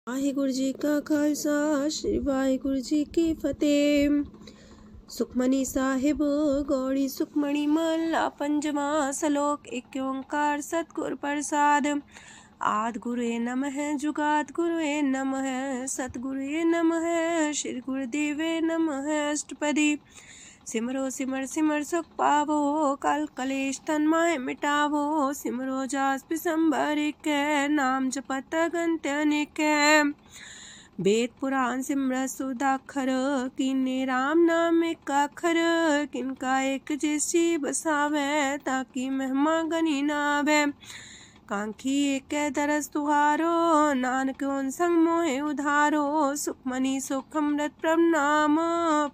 ਵਾਹਿਗੁਰੂ ਜੀ ਕਾ ਖਾਲਸਾ ਸ੍ਰੀ ਵਾਹਿਗੁਰੂ ਜੀ ਕੀ ਫਤਿਹ। ਸੁਖਮਨੀ ਸਾਹਿਬ ਗੌੜੀ ਸੁਖਮਣੀ ਮਹਲਾ ਪੰਜਵਾਂ ਸ਼ਲੋਕ। ਇੱਕ ਓੰਕਾਰ ਸਤਿਗੁਰ ਪ੍ਰਸਾਦ। ਆਦਿ ਗੁਰੁਏ ਨਮః ਜੁਗਾਦ ਗੁਰੁਏ ਨਮঃ ਸਤਿਗੁਰੁਏ ਨਮঃ ਸ੍ਰੀ ਗੁਰਦੇਵੇ ਨਮঃ ਅਸ਼ਟਪਦੀ। सिमरो सिमर सिमर सुख पावो कल कलेश तन माहे मिटावो। सिमरो जास पिसंबर कै नाम जपत अगंत अनेक। वेद पुराण सिमरत सुदाखर कीने राम नाम एक आखर। किनका एक जैसी बसावे ताकि महिमा गनी नावे। कांखी एक दरस तुहारो नानक उन संग मोहे उधारो। सुखमनी सुख अमृत प्रणाम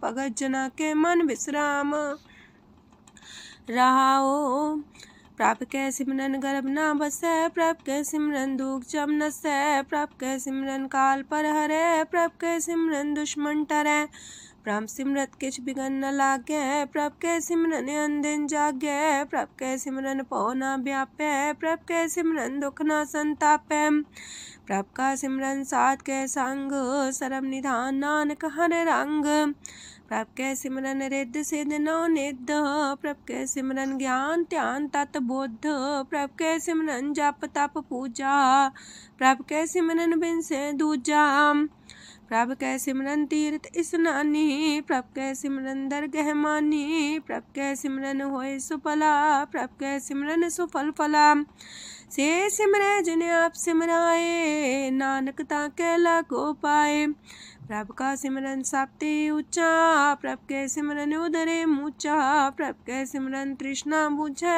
भगत जना के मन विश्राम। रहाओ प्रभ कै सिमरन गर्भ ना बसै। प्रभ कै सिमरन दुख जम नसै। प्रभ कै सिमरन काल पर हरै। प्रभ कै सिमरन दुश्मन टरै। प्रभ सिमरत किछ बिगन न लागै। प्रभ कै सिमरन अनदिन जागै। प्रभ कै सिमरन पौ न व्यापै। प्रभ कै सिमरन दुख न संतापै। प्रभ का सिमरन साध कै संग सरम निधान नानक हर रंग। प्रभ कै सिमरन रिद्ध सिद्ध नौ निध। प्रभ कै सिमरन ज्ञान ध्यान तत बुद्ध। प्रभ कै सिमरन जप तप पूजा। प्रभ कै सिमरन बिन से दूजा। प्रभ कै सिमरन तीर्थ स्नानी। प्रभ कै सिमरन दरगह मानी। प्रभ कै सिमरन होए सुफला। प्रभ कै सिमरन सुफल फला। से सिमरै जिन आप सिमराए नानक ताकै लागो पाए। प्रभ का सिमरन सब ते ऊंचा। प्रभ कै सिमरन उदरे मूचा। प्रभ कै सिमरन तृष्णा बुझै।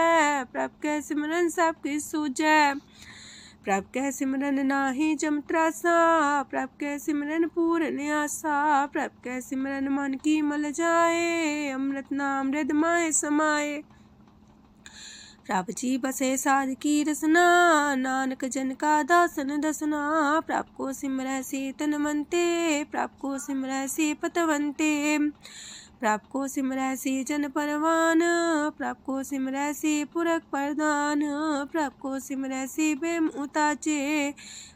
प्रभ कै सिमरन सब किछ सूझै। प्रभ कै सिमरन नाही जम त्रासा। प्रभ कै सिमरन पूरन आसा। प्रभ कै सिमरन मन की मल जाए। अमृत नाम हृद माए समाए। प्रभ जी बसे साध की रसना नानक जन का दासन दसना। प्रभ को सिमरै से तन मनते। प्रभ को सिमरै से पतवंते। प्रभ को सिमरै से जन परवान। प्रभ को सिमरै से पुरख प्रधान। प्रभ को सिमरै से बेम उताचे।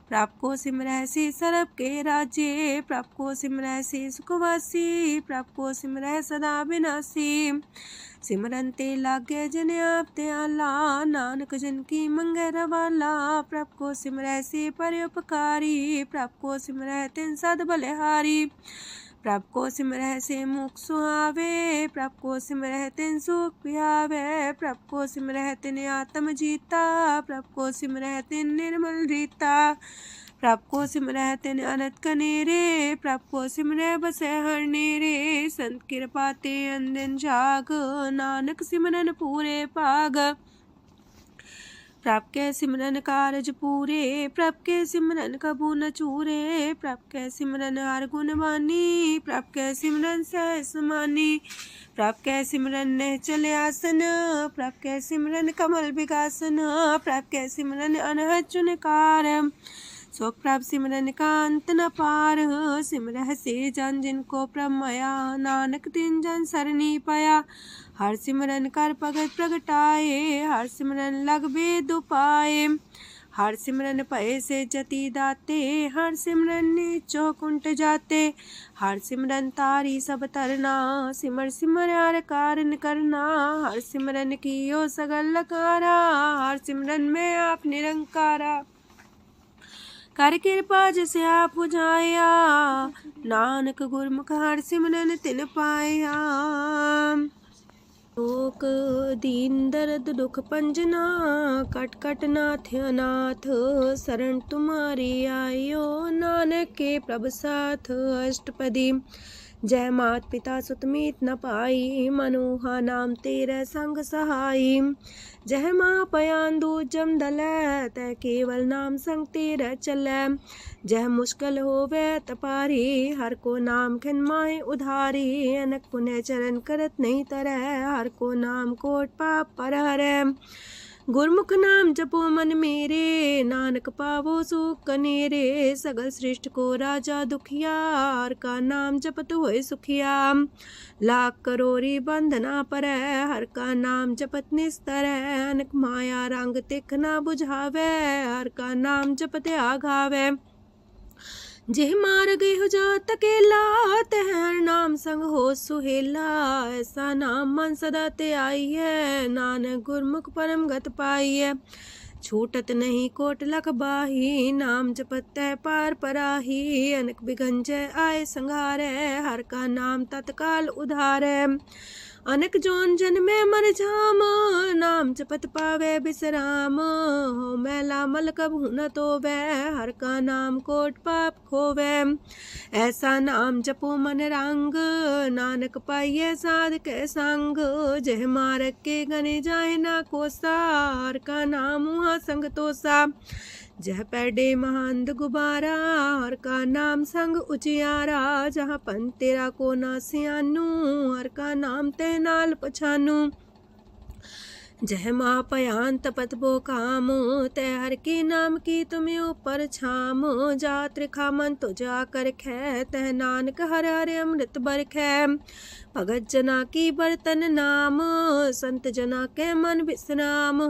प्रभ को सिमरै से सरब के राजे। प्रभ को सिमरै से सुखवासी। प्रभ को सिमरै सदा विनाशी। सिमरन ते लागे जिन आप दयाला नानक जन की मंगै रवाला। प्रभ को सिमरै से परोपकारी। प्रभ को सिमरै तिन सद बलिहारी। प्रभ को सिमरै से मुख सुहावे। प्रभ को सिमरै तिन सुख पिहावे। प्रभ को सिमरै तिन आत्म जीता। प्रभ को सिमरै तिन निर्मल रीता। प्रभ को सिमरै तिन अनंत कनेरे। प्रभ को सिमरै बसै हर नेरे। संत कृपा ते अनदिन जाग नानक सिमरन पूरे भाग। प्रभ कै सिमरन कारज पूरे। प्रभ कै सिमरन कबू न चूरे। प्रभ कै सिमरन हर गुण बानी। प्रभ कै सिमरन सहज समानी। प्रभ कै सिमरन निश्चल आसन। प्रभ कै सिमरन कमल विगासन। प्रभ कै सिमरन अनहद चुनकार। सो प्रभ सिमरन का अंत न पार। सिमरह से जन जिनको प्रभ माया नानक तिन जन सरनी पाया। हर सिमरन कर भगत प्रगटाए। हर सिमरन लग वेद उपाय। हर सिमरन भय से जति दाते। हर सिमरन नीचो कुंट जाते। हर सिमरन तारी सब तरना। सिमर सिमर हर कारण करना। हर सिमरन कियो सगल लकारा। हर सिमरन में आप निरंकारा। कर कृपा जिसे आप बुझाया नानक गुरमुख हर सिमरन तिन पाया। लोक दीन दर्द दुख पंजना कट कट नाथ अनाथ। शरण तुम्हारी आयो नानक के प्रभ साथ। अष्टपदी। जय मात पिता सुत मीत न पाई। मनोहा नाम तेरे संग सहाई। जय माँ पयान दूज जम दलै तै केवल नाम संग तेरे चलै। जह मुश्किल होवे तपारी हर को नाम खिन माहे उधारी। अनक पुण्य चरण करत नहीं तरह हर को नाम कोट पाप पर हरै। गुरमुख नाम जपो मन मेरे नानक पावो सुख कनेरे। सगल सृष्टि को राजा दुखिया हर का नाम जपत होए सुखिया। लाख करोरी बंधना पर हर का नाम जपत निस्तर। अनक माया रंग तिख ना बुझावे हर का नाम जपत आघावे। जेह मार गए हो जात अकेला, तह हर नाम संग हो सुहेला। ऐसा नाम मन सदा ते आई है, नानक गुरमुख परम गत पाई है। छूटत नहीं कोट लख बाही, नाम जपत तै पार पराही। अनक बिघन जय आए संघारे, हर का नाम तत्काल उधारे। अनक जोन जन में मर जाम, नाम जपत पावे बिसराम। हो मैला मल कबहु न तोवे, हर का नाम कोट पाप खोवे। ऐसा नाम जपो मन रंग, नानक पाइये साध के संग। जह मारक के गने जाए ना कोसा, हर का नाम वहाँ संग तोसा। जह पैडे महांद गुबारा, हर का नाम संग उजियारा। जहाँ पन तेरा को ना सियानू, हर का नाम ते नाल पछानू। जह माँ पयान तपत बो काम, तै हर के नाम की तुम्हें ऊपर छाम। जात रिखा मन तो जा कर खे, तह नानक हर हर अमृत बरखै। भगत जना की बर्तन नाम, संत जना के मन विश्राम।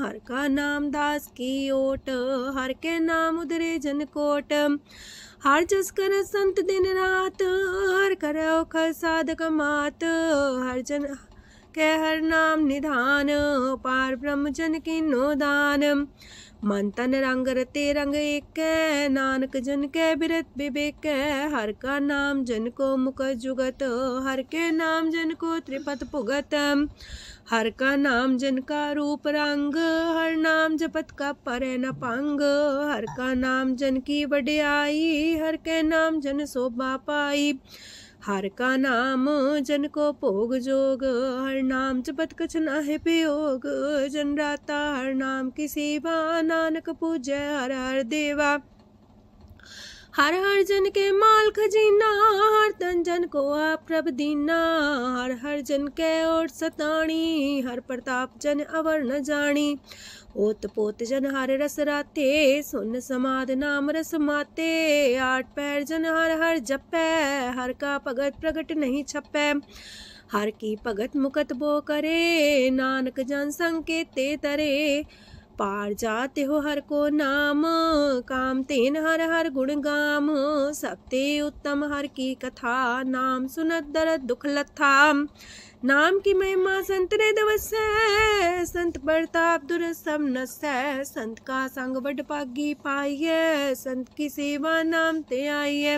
हर का नाम दास की ओट, हर के नाम उदरे जन कोट। हर जस कर संत दिन रात, हर करो खर साधक मात। हर जन के हर नाम निधान, पार ब्रह्म जन की नो दान। मन तन रंग रते रंग एक, नानक जन के बिरत विवेक। हर का नाम जन को मुख जुगत, हर के नाम जन को त्रिपत पुगत। हर का नाम जन का रूप रंग, हर नाम जपत का परे न पंग। हर का नाम जन की वड्याई, हर के नाम जन शोभा पाई। हर का नाम जन को भोग जोग, हर नाम जपत कछ नाहि वियोग। जन राता हर नाम की सेवा, नानक पूजै हर हर देवा। हर हर जन के माल खजीना, हर तन जन को आप प्रभ दीना। हर हर जन के ओट सताणी, हर प्रताप जन अवर न जानी। ओत पोत जन हर रस राते, सुन समाध नाम रस माते। आठ पैर जन हर हर जपै, हर का भगत प्रगट नहीं छपै। हर की भगत मुकत बो करे, नानक जन संकेते तरे। पार जाते हो हर को नाम, काम तेन हर हर गुण गाम। सबते उत्तम हर की कथा, नाम सुनत दरद दुख लथा। नाम की महिमा संत रे दवसै, संत प्रताप दुर सब नसै। संत का संग बड़ पागी पाइये, संत की सेवा नाम ते आइये।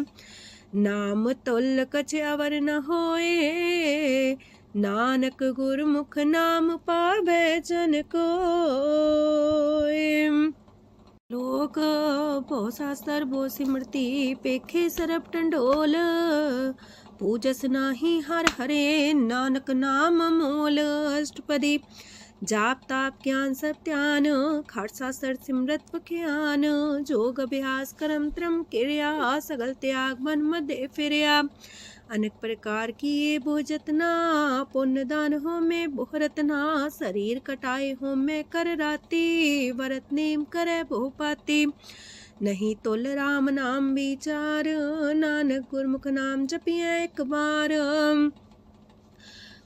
नाम तुल कछ अवर न होए, नानक गुरमुख नाम पावे जन कोय। लोक भो शास्त्र भो सिमरती, पेखे सरब टंडोल। पूजस नाही हर हरे, नानक नाम मोल। अष्टपदी जाप ताप ज्ञान सब ध्यान, खालसा सर सिमरत बख्यान। जोग अभ्यास करम त्रम क्रिया, सगल त्याग मन मध्य फिरया। अनेक प्रकार की ये बहु जतना, पुण्य दान हो में बहु रतना। शरीर कटाए हो में कर राती, वरत नेम करे बहु पाती। नहीं तुल राम नाम विचार, नानक गुरमुख नाम जपिए एक बार।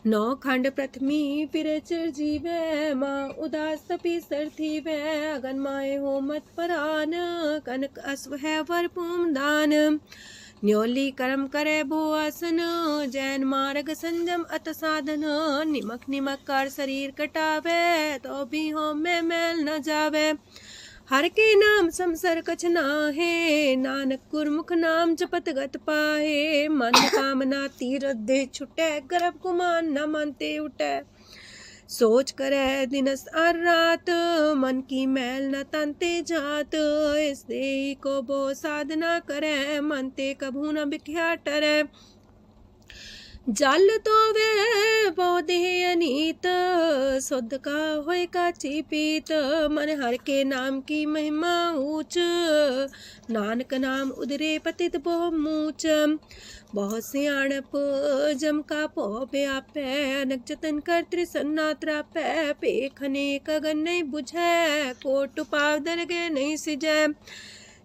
नौ खंड प्रथमी फिर चिर जीवे, माँ उदास तपी सर थीवे। अगन माए हो मत परान, कनक अश्व है वर पूम दान। न्योली कर्म करे भो आसन, जैन मार्ग संजम अत साधन। निमक निमक कर शरीर कटावे, तो भी हो में मैल न जावे। हर के नाम समसर कछ नाहे, नानक गुरमुख नाम जपत गत पाहे। मन कामना तीरथ दे छुटे, गर्भ गुमान न मानते उठे। सोच करे दिनस और रात, मन की मैल न तनते जात। इस देही को बो साधना करे, मनते कभू न बिख्या टरे। जल तो वे पौधे अनीत, शुद्ध का होए काची पीत। मन हर के नाम की महिमा ऊंच, नानक नाम उदरे पतित बहु मूच। बहुत सियाणप जम का पो व्यापै, अनक जतन कर त्रिसन्ना त्रापै। पेखने कगन नहीं बुझै, कोट पाव दरगे नहीं सिजै।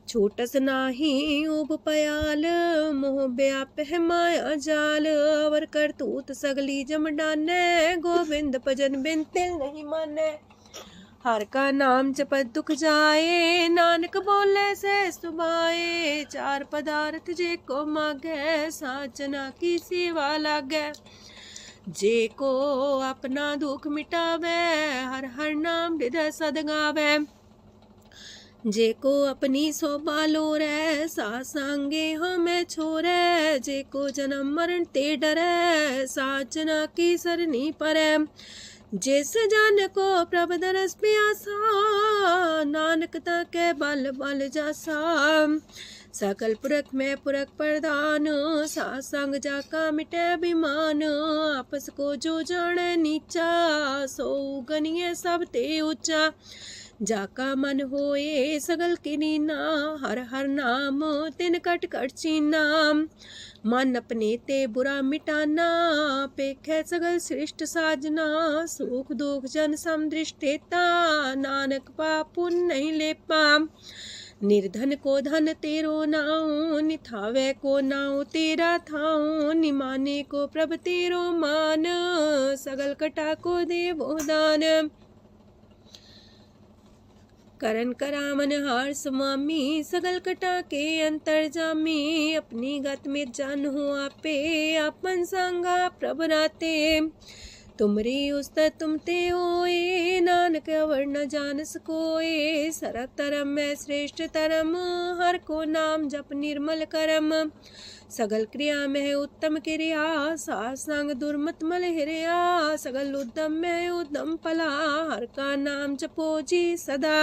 छोटस नाही उब पयाल, मोह व्याप है माया जाल। अवर करतूत सगली जम डाने, गोविंद भजन बिन तिल नहीं माने। हर का नाम जपत दुख जाए, नानक बोले से सुभाए। चार पदार्थ जे को मागे, साजना की सेवा लागे। जे को अपना दुख मिटावे, हर हर नाम हृदय सद गावे। जे को अपनी शोभा लोरे, सासंगे हमें छोरे। जे को जन्म मरण ते डरे, साजना की सरनी परे। जिस जन को प्रभ दरस प्यासा, नानक ताके बल बल जासा। सकल पुरख में पुरख प्रधान, सासंग जाका मिटे अभिमान। आपस को जो जाने नीचा, सो गनिए सब ते ऊंचा। जाका मन होए सगल किनीना, हर हर नाम तिन कट कट चीना। मन अपने ते बुरा मिटाना, पेखे सगल श्रेष्ठ साजना। सुख दुख जन समदृष्टेता, नानक पाप पुण्य नहीं लेपा। निर्धन को धन तेरो नाऊ, निथावे को नाऊ तेरा थाऊ। निमाने को प्रभ तेरो मान, सगल कटा को देवो दान। करन करामन हार समामी, सगल कटा के अंतर जामी। अपनी गत में जन हो आपे, आपन संगा प्रभ राते। तुमरी उस्ता तुम ते होए, नानक अवर न जानस कोए। सरब तरम में श्रेष्ठ तरम, हर को नाम जप निर्मल करम। सगल क्रिया में उत्तम क्रिया, सासंग दुर्मत मल हिरिया। सगल उद्यम में उद्यम फला, हर का नाम जपो जी सदा।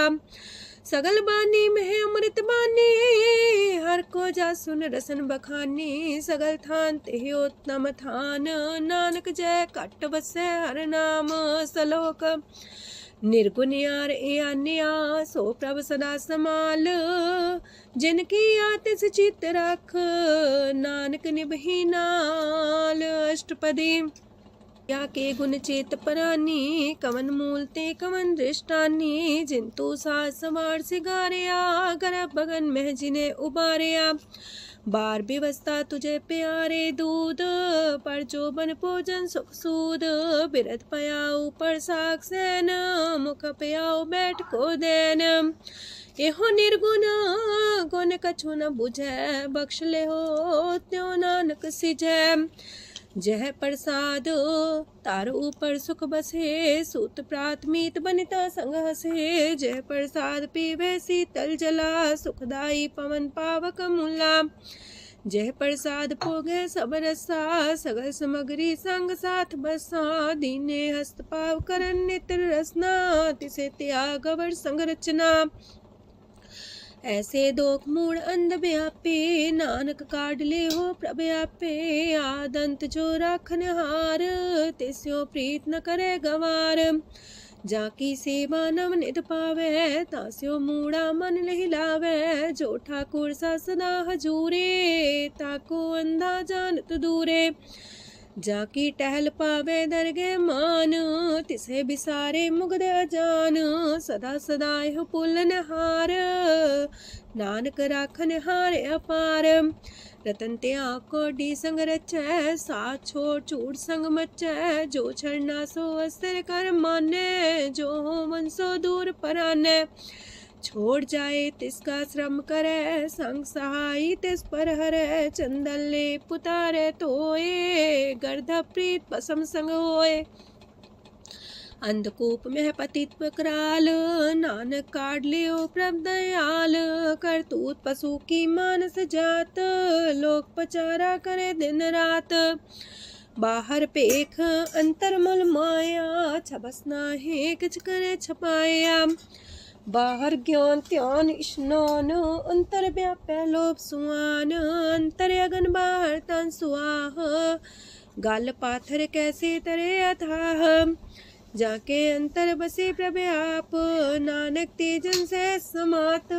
सगल बानी में अमृत बानी, हर को जा सुन रसन बखानी। सगल थान ते उत्तम थान, नानक जय कट बसे हर नाम सलोक। निर्गुण यार आन्या, सो प्रभ सदा समाल। जिनकी आतिस चित रख, नानक निभही नाल। अष्टपदी या के गुण चेत परानी, कवन मूल ते कवन दृष्टानी। जिंतु सास सवार सिगारिया, गर्भ बगन में जिन्हें उबारिया। बार व्यवस्था तुझे प्यारे दूध, पर जो बन भोजन सुख सूद। बिरत पयाऊ पर साग सैन, मुख पयाऊ बैठ को देन। एहो निर्गुण गुण कछु न बुझे, बख्श ले हो त्यो नानक सिझे। जह प्रसाद तार ऊपर सुख बसे, सूत प्राथमीत बनिता संग हसे। जह प्रसाद पीवे शीतल जला, सुखदाई पवन पावक मूला। जह प्रसाद भोगे सब रसा, सगल समग्री संग साथ बसा। दीने हस्त पाव करन नित्र रसना, तिसे त्याग अवर संग रचना। ऐसे दोख मूड अंध व्यापे, नानक काढ़ ले हो प्रभ आपे। आदंत जो राखन हार, तिस्यो प्रीत न करे गवार। जाकी सेवा नव निध पावे, तास्यो मूड़ा मन लहिलावे। जो ठाकुर सा सदा हजूरे, ताको अंधा जानत दूरे। जाकी टहल पावे दरगे मान, तिसे बिसारे मुग्ध अजान। सदा सदा यह पुलन हार, नानक राखन हारे अपार। रतन त्याग कोडी संग रचै, साथ छोड़ चूड़ संग मचै। जो छड़ना सो अस्थिर कर माने, जो हो मन सो दूर पराने। छोड़ जाए तिसका श्रम करे, संग सहाई तिस पर हरे। चंदन ले पुतारे तोए, गर्ध प्रीत पसम संग होए। अंधकूप में पतित कराल, नानक काढ़ लियो प्रभ दयाल। करतूत पशु की मानस जात, लोक पचारा करे दिन रात। बाहर पेख अंतर मल माया, छबस नाहे किछ करे छपाया। बाहर ज्ञान ध्यान स्नान, अंतर व्यापै लोभ सुआन। अंतर अगन बाहर तन सुआह, गल पाथर कैसे तरे अथाह। जाके अंतर बसे प्रभ आप, नानक तेजन से समात।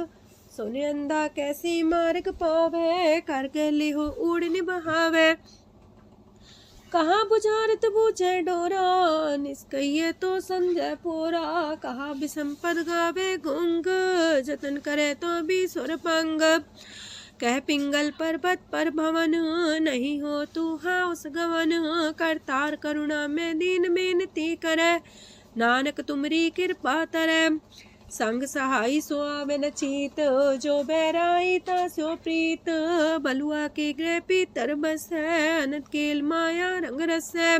सोने अंधा कैसी मार्ग पावे, कर गले हो उड़ निबहावे। कहाँ बुझारत बूझे डोरा, निष्कइये तो संजय पोरा। कहा विसंपद गावे गुंग, जतन करे तो भी सुर पंग। कह पिंगल पर्वत पर भवन, नहीं हो तू हाउस गवन। करतार करुणा में दीन बेनती करे, नानक तुमरी कृपा तरै। संग सहाई सो आवे न चीत, जो बैराई तास्यो प्रीत। बलुआ के गृह पीतर बसै, अनंत केल माया रंग रसै।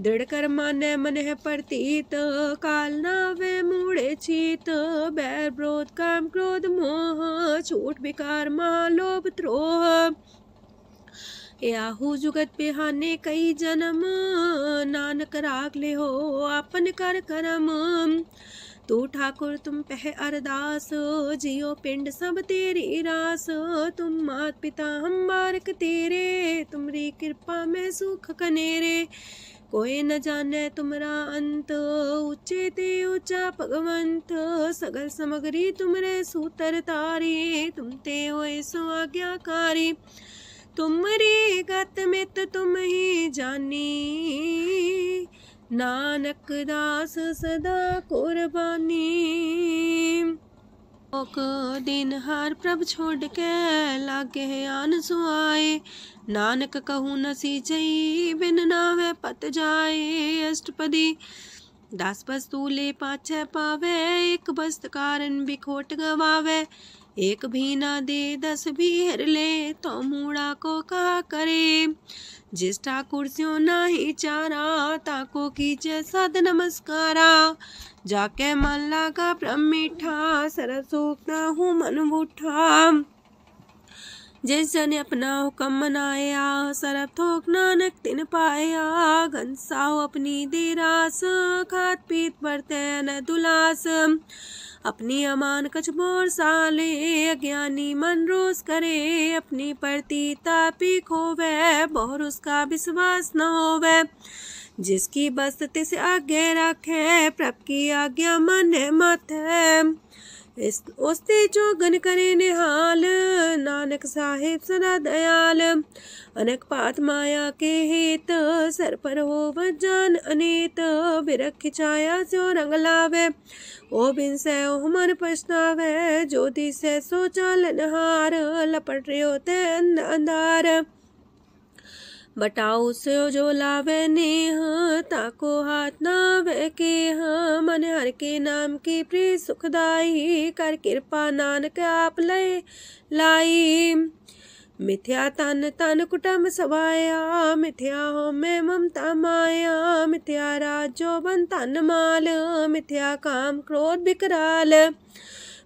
दृढ़ कर मानै मन है प्रतीत, काल नावे मूढ़े चीत। बैर विरोध काम क्रोध मोह, छूट विकार महालोभ द्रोह। याहू जुगत बिहाने कई जन्म, नानक राख ले हो आपन कर करम। तू ठाकुर तुम पह अरदास, जियो पिंड सब तेरी रास। तुम मात पिता हम बारक तेरे, तुमरी कृपा में सुख कनेरे। कोई न जाने तुमरा अंत, ऊंचे ते ऊंचा भगवंत। सगल समगरी तुमरे सूतर तारी, तुम ते होए सो आज्ञाकारी। तुमरी गत मित तुम ही जानी, नानक दास सदा कुर्बानी। ओक दिन हर प्रभ छोड़ के, लागे आन सुआए। नानक कहूँ न सीचई, बिन नावे पत जाए। अष्टपदी दास वस्तु ले पाछे पावे, एक बस्त कारण बिखोट गवावे। एक भी ना दे दस भी हर ले, तो मूड़ा को कहा करे। जिस ठाकुर स्यों नाही चारा, ताको कीजे सद नमस्कारा। जाके मन लागा ब्रह्म मीठा, सरल सूखना हूँ मन बूठा। जिस जन अपना हुक्म मनाया, सरब थोक नानक तिन पाया। घनसाओ अपनी दे रास, खात पीत बरते न दुलास। अपनी अमान कछ बोर साले, अज्ञानी मन रोस करे। अपनी प्रति तापी खोवे, बहुर उसका विश्वास न होवे। जिसकी बस तिस आगे रखे, प्रभ की आज्ञा माने माथे। ओस्ते चौगन करे निहाल, नानक साहिब सदा दयाल। अनेक पात माया के हेत, सर पर हो जान अनेत। बिरख छाया स्यो रंग लावे, ओ बिन से ओह मन पछतावे। जो दिसे सो चालन हार, लपट रहो ते अंधार। बटाऊ से जो लावे नेह, ताको हाथ नावे केह। मन हर के नाम की प्रिय सुखदाई, कर कृपा नानक आप लय लाई। मिथ्या तन तन कुटुम्ब सवाया, मिथ्या हो में ममता माया। मिथ्या राजो बन तन माल, मिथ्या काम क्रोध विकराल।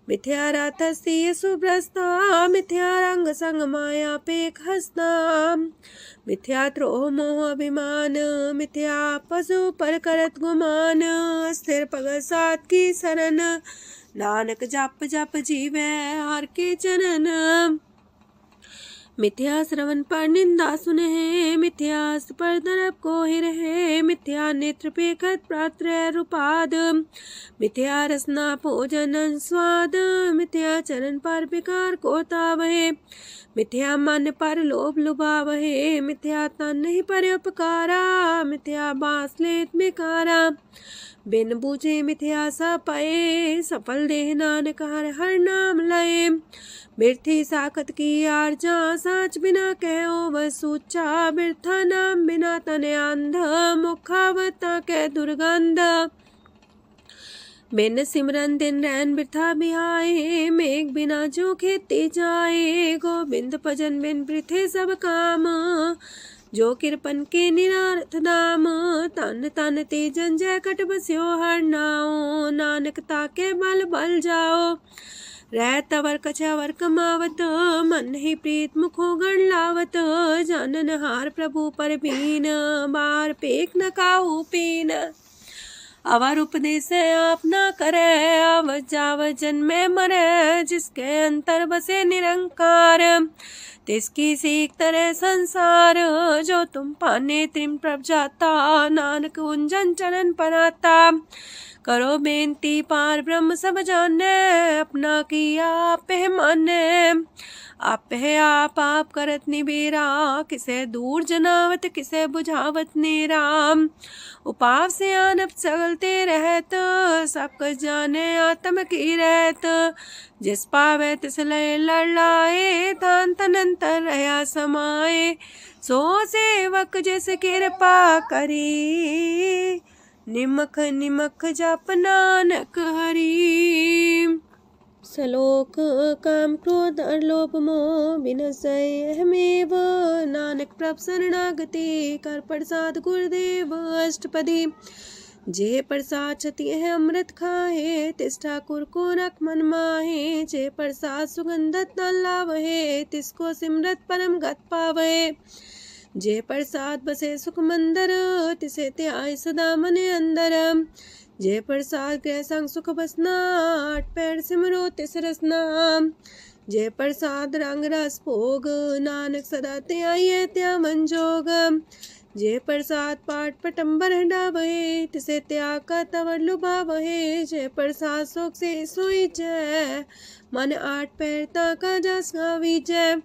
मिथ्या रातसी सुभ्रस्ता, मिथ्या रंग संग माया पेख हस्ता। मिथ्या द्रोह मोह अभिमान, मिथ्या पशु पर करत गुमान। स्थिर पग सात की शरण, नानक जप जप जीवे हर के चरण। मिथ्या श्रवण पर निंदा सुने, मिथ्या पर दरब को ही रहे। मिथ्या नेत्र पेखत प्रात्र रूपाद, मिथ्या रसना भोजन स्वाद। मिथ्या चरण पर विकार को तावहे, मिथ्या मन पर लोभ लुभावहे। मिथ्या तन ही पर उपकारा, मिथ्या बास लेत बेकारा। बिन बूझे मिथ्या सा पाए, सफल देह नानक हर हर नाम लय। बिरथी साखत की आरजा, साच बिना कहो वह सूचा। बिरथा नाम बिना तने अंध, मुखावता के दुर्गंध। बिन सिमरन दिन रैन बिरथा बिहाए, मेघ बिना जो खेती जाए। गोविंद भजन बिन बिरथे सब काम, जो किरपन के निरार्थ दाम। तन तन ते जंजय कट बस्यो हर नाओ, नानक ताके बल बल जाओ। रह तवर कछवर कमावत, मन ही प्रीत मुखो गण लावत। जानन हार प्रभु पर बीन, बार पेख न काहू पीन। अवर उपदेश आप न करे, आवत जावत जन्मे मरे। जिसके अंतर बसे निरंकार, तिसकी सीख तरह संसार। जो तुम पाने त्रिम प्रभ जाता, नानक उंजन चरण पराता। करो बेनती पार ब्रह्म सब जाने, अपना किया आप माने। आप है आप करत निबेरा, किसे दूर जनावत किसे बुझावत नेरा। उपाव से आनप चलते रहत, सब कुछ जाने आत्म की रहत। जिस पावे तिस लय लड़ाए, थान तनंतर रहा समाए। सो सेवक जिस कृपा करी, निमख निमख जप नानक हरि। सलोक काम क्रोध लोभ मोह विनशय अहमेव, नानक प्रभ शरणागति कर प्रसाद गुरुदेव अष्टपदी। जे प्रसाद छति है अमृत खाहे, तिस ठाकुर को रख मन माहे। जे प्रसाद सुगंधत न लावहे, तिसको सिमरत परम गत पावहे। जे प्रसाद बसे सुख मंदर, तिसे त्याय सदा मने अंदर। जे प्रसाद गृह संग सुख बसना, आठ पैर सिमरो तिस रसना। जे प्रसाद रंग रस भोग, नानक सदा त्याये त्या मन जोग। जे प्रसाद पाठ पटम्बर डावहे, तिसे त्याग का तवर लुभावहे। जे प्रसाद शोक से सोई जय, मन आठ पैर ताका जस गावी जय।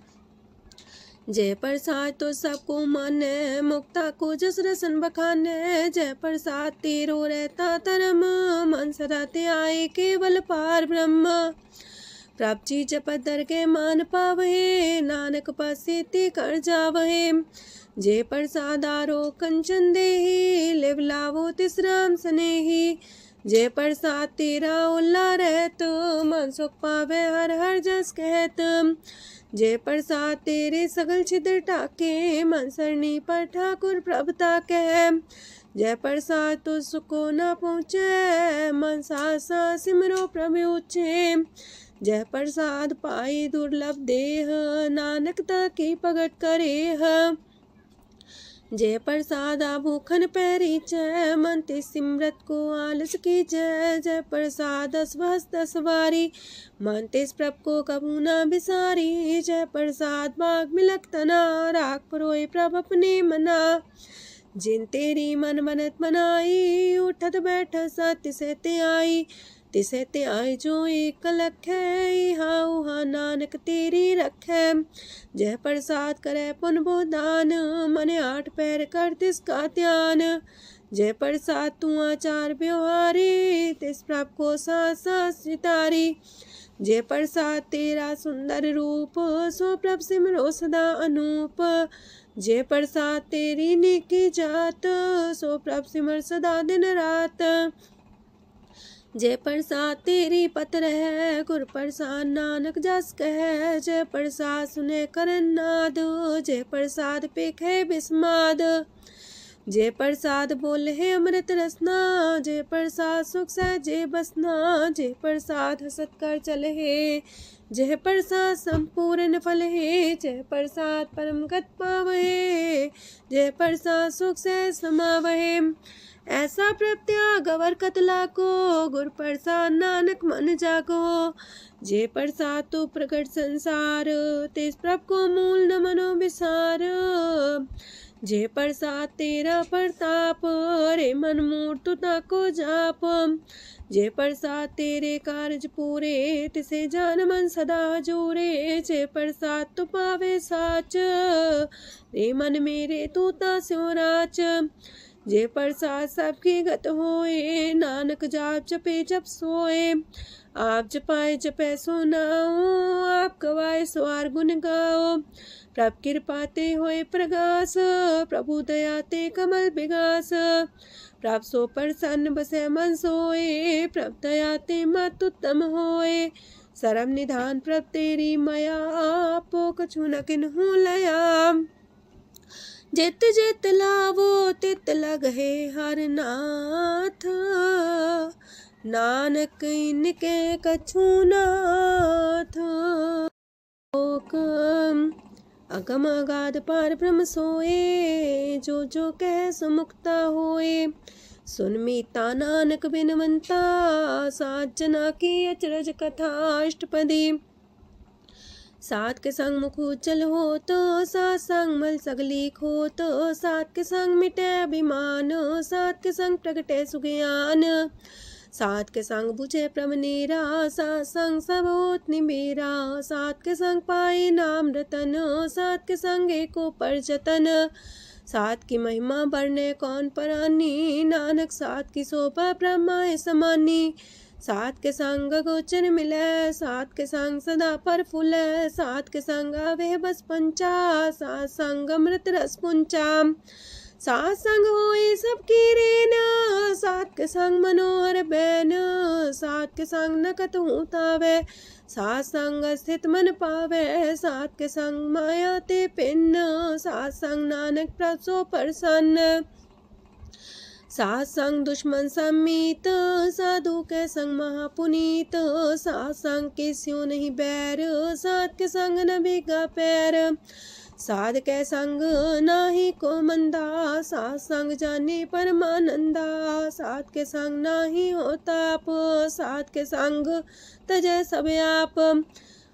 जय प्रसाद तो सबको माने, मुक्ता को जस रसन बखाने। जय प्रसाद तेरो रहता धर्म, मन सदा त्याये केवल पार ब्रह्म। प्रभ जी जपत दर के मान पावहे, नानक पासे ते कर जावहे। जे प्रसाद आरो कंचन देहि, लिव लावो तिस राम स्नेही। जे प्रसाद तेरा उल्ला रहत, मन सुख पावे हर हर जस कहत। जे प्रसाद तेरे सगल छिद्र टाके, मन सरनी पर ठाकुर प्रभ ताके। जय प्रसाद तो सुको न पहुँचे, मन सा सिमरो प्रभु ऊँचे। जय प्रसाद पाई दुर्लभ देह, नानक ताकी प्रगट करे। जय प्रसाद भूखन पैरी जय, मन ते सिमरत को आलस की जय। जय प्रसाद अस्वस्थ सवारी, मन तेस प्रभ को कबू न बिसारी। जय प्रसाद बाग मिलक तना, राख परोए प्रभ अपने मना। जिन तेरी मन मनत मनाई, उठत बैठत सत्य से ते आई। तिसे ते आई जो एक लख है, इहा उहा नानक तेरी रखै। जय प्रसाद करे पुन बोदान, मने आठ पैर कर तिसका ध्यान। जय प्रसाद तू आचार व्यवहारी, तिस प्रभ को सास सास सितारी। जय प्रसाद तेरा सुंदर रूप, सो प्रभ सिमरो सदा अनूप। जय प्रसाद तेरी नेकी जात, सो प्रभ सिमर सदा दिन रात। जय प्रसाद तेरी पत्र है, गुर प्रसाद नानक जस कह। जय प्रसाद सुने करन नाद, जय प्रसाद पेखे बिस्माद। जय प्रसाद बोले है अमृत रसना, जय प्रसाद सुख सहजे बसना। जय प्रसाद हसत कर चले है, जय प्रसाद संपूर्ण फल है। जय प्रसाद परम गत पावहे, जय प्रसाद सुख से समावहे। ऐसा प्रत्याग अवर कतला को, गुर प्रसाद नानक मन जागो। जे प्रसाद तो प्रकट संसार, तेज प्रभ को मूल न मनो विसार। जे प्रसाद तेरा प्रताप, रे मन मूर्त ताको जाप। जे प्रसाद तेरे कारज पूरे, तिसे जान मन सदा जोरे। जे प्रसाद तू पावे साच, रे मन मेरे तू ता स्यो राच। जे प्रसाद सबकी गत होए, नानक जाप जपे जप सोए। आप जपाए जपे सो नाओ, आप गवाए सो आर गुण गाओ। प्रभ कृपा ते होए प्रगास, प्रभु दया ते कमल विगास। प्रभ सो प्रसन्न बसे मन सोए, प्रभ दया ते मत उत्तम होए। सरम निधान प्रभ तेरी मया, आपो कछु न किन्हु लया। जित जित लावो तित लगहे हर नाथ, नानक इनके कछु नाथ। अगम अगाध पार ब्रह्म सोए, जो जो कह सो मुक्ता होए। सुन मीता नानक बिनवंता, सात जना की अचरज कथा अष्टपदी। सात के संग मुख उज्जल हो तो, सात संग मल सगलीक हो तो। सात के संग मिटे अभिमान, सात के संग प्रगटे सुज्ञान। सात के संग बुझे प्रभ नेरा, सात संग सब होत निमेरा। सात के संग पाए नाम रतन, सात के संग एको पर जतन। सात की महिमा बरने कौन परानी, नानक सात की शोभा ब्रह्मा समानी। सात के संग गोचर मिले, सात के संग सदा पर फूले। सात के संग आवे बस पंचा, सात संग अमृत रस पुंचा। सात संग होए सबकी रेन, सात के संग मनोहर बैन, सात के संग न कतहु तावे, सात संग स्थित मन पावे, सात के संग माया ते पिन्न, सात संग नानक प्रसो प्रसन्न, सात संग दुश्मन समीत, साधु के संग महापुनीत, सात संग के स्यों नहीं बैर, सात के संग न भीगा पैर, साध के संग नाही को मंदा, सात संग जाने परमानंदा, सात के संग नाही हो ताप, सात के संग तजय सब आप,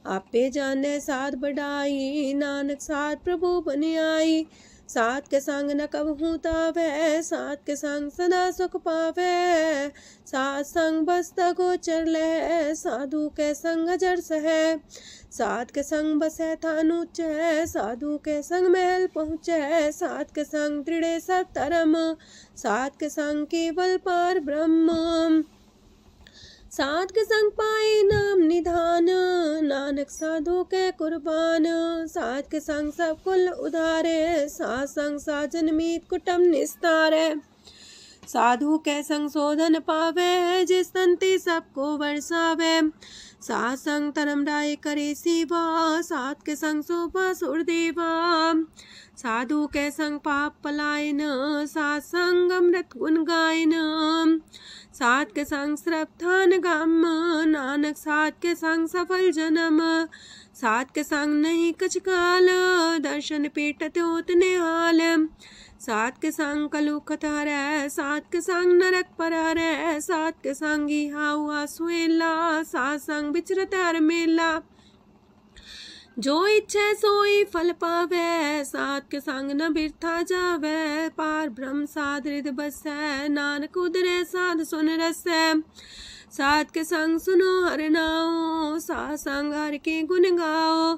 आपे जाने साध बढ़ाई, नानक साध प्रभु बन आई, सात के संग न कबहू तावे, सात के संग सदा सुख पावे, सात संग बसता गोचर ले, साधु के संग अजर सहे, सात के संग बसे थान ऊंचे, साधु के संग महल पहुँचे, सात के संग दृढ़ सतरम, सात के संग केवल पार ब्रह्म, सात के संग पाए नाम निधान, नानक साधु के कुर्बान, सात के संग सब कुल उधारे, सात संग साजन मीत कुटुम निस्तारे, साधु के संग शोधन पावे, जिस तंती सबको बरसावे, सात संग धर्म राय करे सेवा, सात के संग शोभा सुरदेवा, साधु के संग पाप पलायन, सात संग अमृत गुण गायन, सात के संग श्रद्धान गम, नानक सात के संग सफल जन्म, सात के संग नहीं कछ काल, दर्शन पेटत होत निहाल, सात के संग कलुखत हरै, सात के संग नरक पर हरै, सात के संग हाउआ सुएला, सात संग विचरत हर मेला, जो इच्छे सोई फल पावे, सात के संग न बिरथा जावे, पार ब्रह्म साध हृदय बसै, नानक उदरे साध सुन रसै, सात के संग सुनो हर नाओ, सात संग हर के गुण गाओ,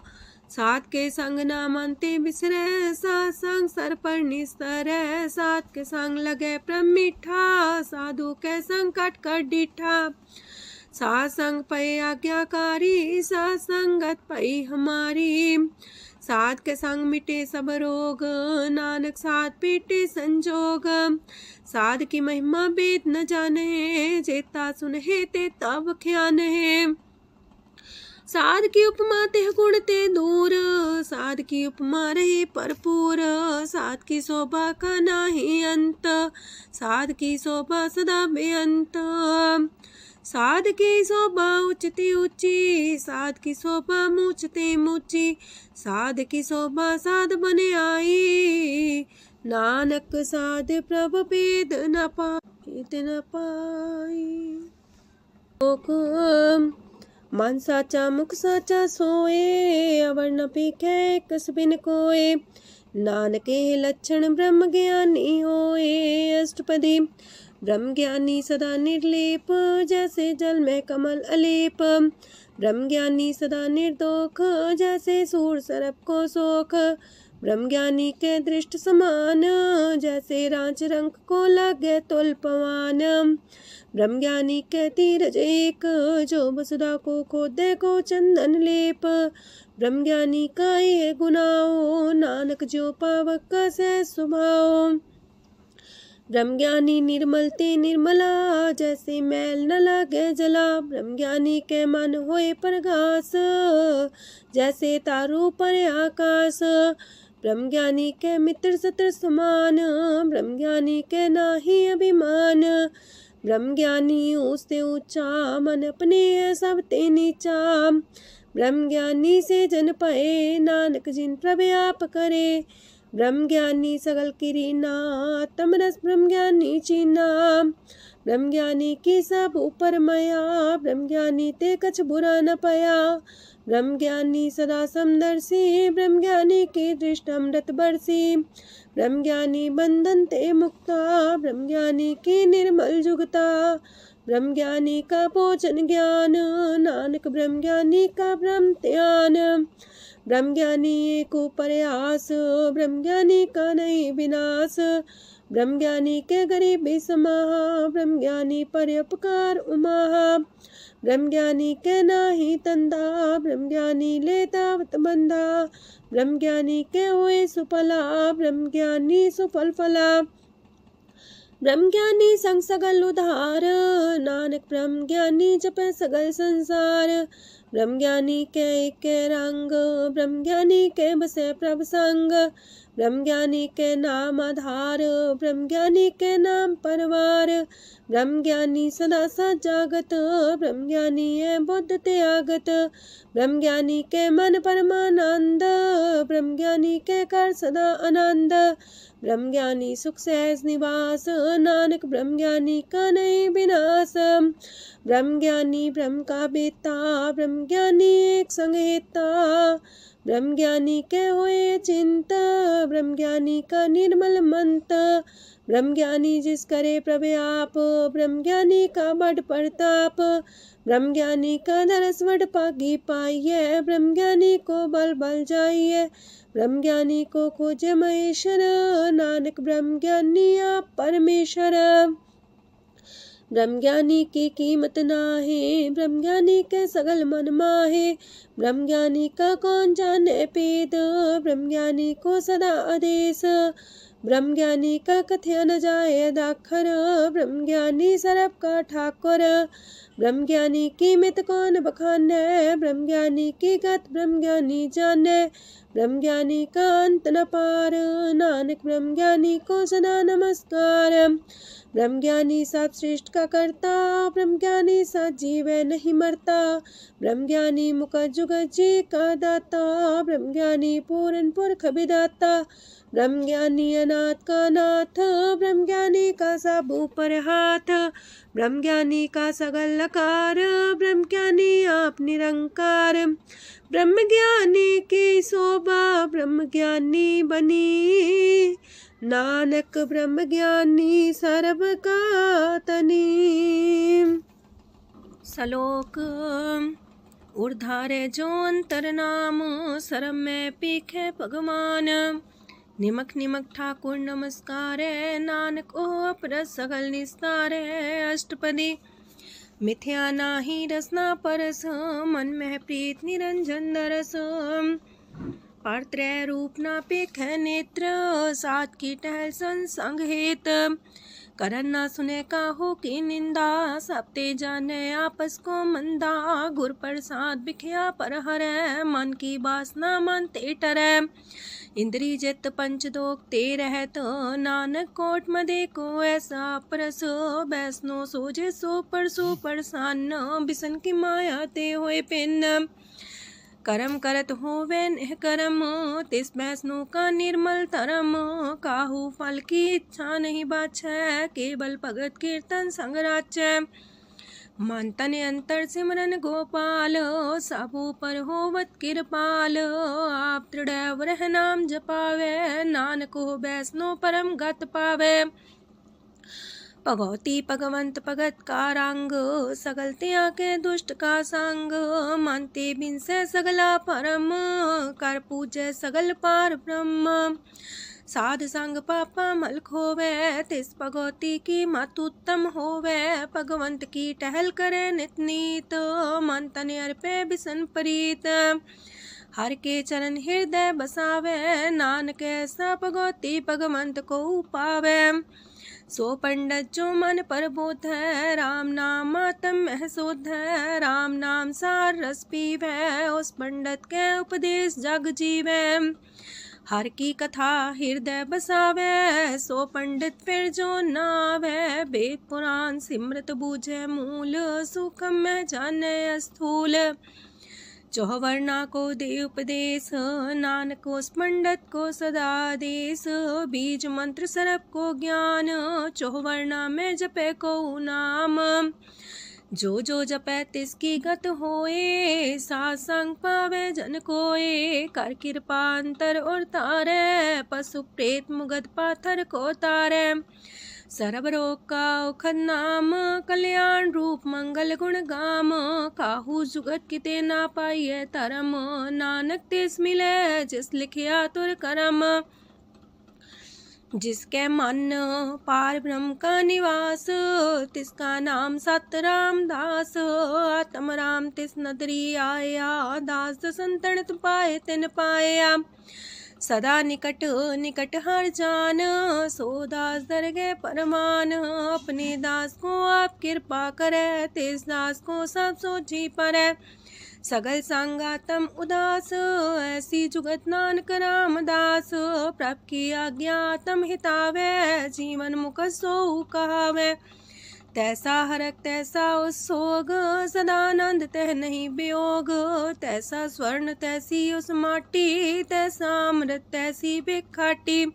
सात के संग ना मानते बिसरे, सात संग सर पर निस्तरै, सात के संग लगे प्रेम मीठा, साधु के संग कट कर डीठा, सात संग पै आज्ञाकारी, सात संगत पै हमारी, सात के संग मिटे सब रोग, नानक सात पीटे संजोग, साध की महिमा वेद न जाने, जेता सुनहे तेता बख्यान है, साध की उपमा तेह गुण ते दूर, साध की उपमा रही भरपूर, साध की शोभा का नाही अंत, साध की शोभा सदा बेअंत, साध की शोभा उच्चती ऊंची, साध की शोभा मूचते मूची, साध की शोभा साध बने आई, नानक साध प्रभ भेद न पाई, मन साचा मुख साचा सोए, अवर न पीखे कस बिन कोए, नानके लक्षण ब्रह्म ज्ञानी होए, अष्टपदी ब्रह्म ज्ञानी सदा निर्लेप, जैसे जल में कमल अलेप, ब्रह्म ज्ञानी सदा निर्दोख, जैसे सूर सरप को सोख, ब्रह्म ज्ञानी के दृष्ट समान, जैसे रांच रंक को लगे तुल पवान, ब्रह्म ज्ञानी के तीरज एक, जो वसुधा को खोदे को चंदन लेप, ब्रह्म ज्ञानी का ये गुनाओ, नानक जो पावक का से सुभाओ, ब्रह्म ज्ञानी निर्मल ते निर्मला, जैसे मैल न लागे जला, ब्रह्म ज्ञानी के मन होए प्रगास, जैसे तारू पर आकाश, ब्रह्म ज्ञानी के मित्र सत्र समान, ब्रह्म ज्ञानी के नाही अभिमान, ब्रह्म ज्ञानी ऊंचते ऊंचा, मन अपने सब ते नीचा, ब्रह्म ज्ञानी से जन पाए, नानक जिन प्रभु आप करे, ब्रह्म ज्ञानी सगल किरीना, तमरस ब्रह्म ज्ञानी चीना, ब्रह्म ज्ञानी की सब ऊपर माया, ब्रह्म ज्ञानी ते कछ बुरा न पाया, ब्रह्म ज्ञानी सदा समदर्शी, ब्रह्म ज्ञानी की दृष्ट अमृत बरसी, ब्रह्म ज्ञानी बंधन ते मुक्ता, ब्रह्म ज्ञानी की निर्मल जुगता, ब्रह्म ज्ञानी का भोजन ज्ञान, नानक ब्रह्म ज्ञानी का ब्रह्म ध्यान, ब्रह्म ज्ञानी एक प्रयास, ब्रह्म ज्ञानी का नहीं विनाश, ब्रह्मज्ञानी के गरीबी समाहा, ब्रह्मज्ञानी परोपकार उमाहा। ब्रह्मज्ञानी के नाही तंदा, ब्रह्मज्ञानी ले दावत बंधा। ब्रह्मज्ञानी के हुए सुफला, ब्रह्मज्ञानी सुफल फला। ब्रह्मज्ञानी संग सगल उधार, नानक ब्रह्मज्ञानी जपे सगल संसार। ब्रह्मज्ञानी के एक रंग, ब्रह्मज्ञानी के बसे प्रभ संग। ब्रह्मज्ञानी के नाम आधार, ब्रह्मज्ञानी के नाम परवार। ब्रह्मज्ञानी सदा सजागत, ब्रह्मज्ञानी है बुद्ध त्यागत। ब्रह्मज्ञानी के मन परमानंद, ब्रह्मज्ञानी के कर सदा आनंद। ब्रह्मज्ञानी सुख सहज निवास, नानक ब्रह्मज्ञानी का नहीं विनाश। ब्रह्मज्ञानी ब्रह्म का बेता, ब्रह्मज्ञानी एक संग हेता। ब्रह्मज्ञानी के हुए चिंता, ब्रह्मज्ञानी का निर्मल मंत। ब्रह्मज्ञानी जिस करे प्रव्याप, ब्रह्मज्ञानी का बड़ प्रताप। ब्रह्मज्ञानी का दरस वड पागी पाइये, ब्रह्मज्ञानी को बल बल जाइए। ब्रह्मज्ञानी को खोजे महेश्वर, नानक ब्रह्मज्ञानी आप परमेश्वर। ब्रह्मज्ञानी की कीमत नाहे, ब्रह्मज्ञानी के सगल मन माहे। ब्रह्मज्ञानी का कौन जाने पेद, ब्रह्मज्ञानी को सदा आदेश। ब्रह्मज्ञानी का कथ्य न जाए दाखर, ब्रह्मज्ञानी सरब का ठाकुर। ब्रह्मज्ञानी की मित कौन बखाने, ब्रह्मज्ञानी की गत ब्रह्मज्ञानी जाने। ब्रह्मज्ञानी का अंत न पार, नानक ब्रह्मज्ञानी को सदा नमस्कार। ब्रह्मज्ञानी सब सृष्टि का करता, ब्रह्मज्ञानी सब जीव नहीं मरता। ब्रह्मज्ञानी मुख जुग जी का दाता, ब्रह्मज्ञानी पूरन पुरख विदाता। ब्रह्मज्ञानी अनाथ का नाथ, ब्रह्मज्ञानी का सब ऊपर हाथ। ब्रह्मज्ञानी का सगल लकार, ब्रह्मज्ञानी आप निरंकार। ब्रह्मज्ञानी की शोभा, ब्रह्मज्ञानी बनी। नानक ब्रह्मज्ञानी सर्व का तनी। श्लोक ऊर्धारे जो अंतर नाम, सरम में पीखे भगवान। निमक निमक ठाकुर नमस्कारे, नानक ओ अपर सगल निस्तारे। अष्टपदी मिथ्या नाही रसना परस, मन में प्रीत निरंजन दरस। परत्रय रूप ना पेख नेत्र, सात की टहल संसंग हेत। करन ना सुने काहू की निंदा, सब ते जाने आपस को मंदा। गुर प्रसाद बिखया पर हरै, मन की बासना मानते टरै। इंद्री जित पंच दोख ते रहत, नानक कोट मदे को ऐसा परस। बैसनो सोजे सो परसो परसान, बिसन की माया ते होए पिन। करम करत होवे नेह करम, तिस बैसनो का निर्मल तरम। काहू फल की इच्छा नहीं बाछै, केवल भगत कीर्तन संग राचै। मन तन अंतर सिमरन गोपाल, सबू पर होवत कृपाल। आप दृढ़ वरह नाम जपावे, नानक हो बैसनो परम गत पावे। भगवती भगवंत भगत का रंग, सगल त्याग के दुष्ट का संग। मानते बिन से सगला परम, कर पूजे सगल पार ब्रह्म। साध संग पापा मल खोवे, तिस भगवती की मत उत्तम होवे। भगवंत की टहल करे नित नीत, मन तन अर्पे बिसन प्रीत। हर के चरण हृदय बसावे, नानक ऐसा भगवती भगवंत को पावे। सो पंडित जो मन पर बोध है, राम नाम आत्म में शोध है। राम नाम सार रस पीवे, उस पंडित के उपदेश जग जीवे। हर की कथा हृदय बसावे, सो पंडित फिर जो नावे। वेद पुराण सिमरत बूझे मूल, सूक्ष्म में जाने स्थूल। चौवर्णा को दे उपदेश, नानक उस पंडित को सदा देश। बीज मंत्र सरप को ज्ञान, चौवर्णा में जपे को नाम। जो जो जपे तिसकी गत होए, सात संग पावे जन कोए। कर कृपा अंतर और तारे, पशु प्रेत मुगध पाथर को तारे। सरब रोग का औखद नाम, कल्याण रूप मंगल गुण गाम। काहू जुगत किते ना पाइये धर्म, नानक तिस मिले जिस लिखिया तुर करम। जिसके मन पार ब्रह्म का निवास, तिसका नाम सत रामदास। आत्म राम तिस नदरी आया, दास संतन पाए तिन पाया। सदा निकट निकट हर जान, सो दास दरगे परमान। अपने दास को आप कृपा करे, तिस दास को सब सोची परे। सगल संगातम उदास, ऐसी जुगत नानक रामदास। प्रभ की आज्ञा तम हितावे, जीवन मुख सो कहावे। तैसा हरक तैसा उत्सोग, सदानंद तह नहीं वियोग। तैसा स्वर्ण तैसी उस माटी, तैसा अमृत तैसी भिखाटी।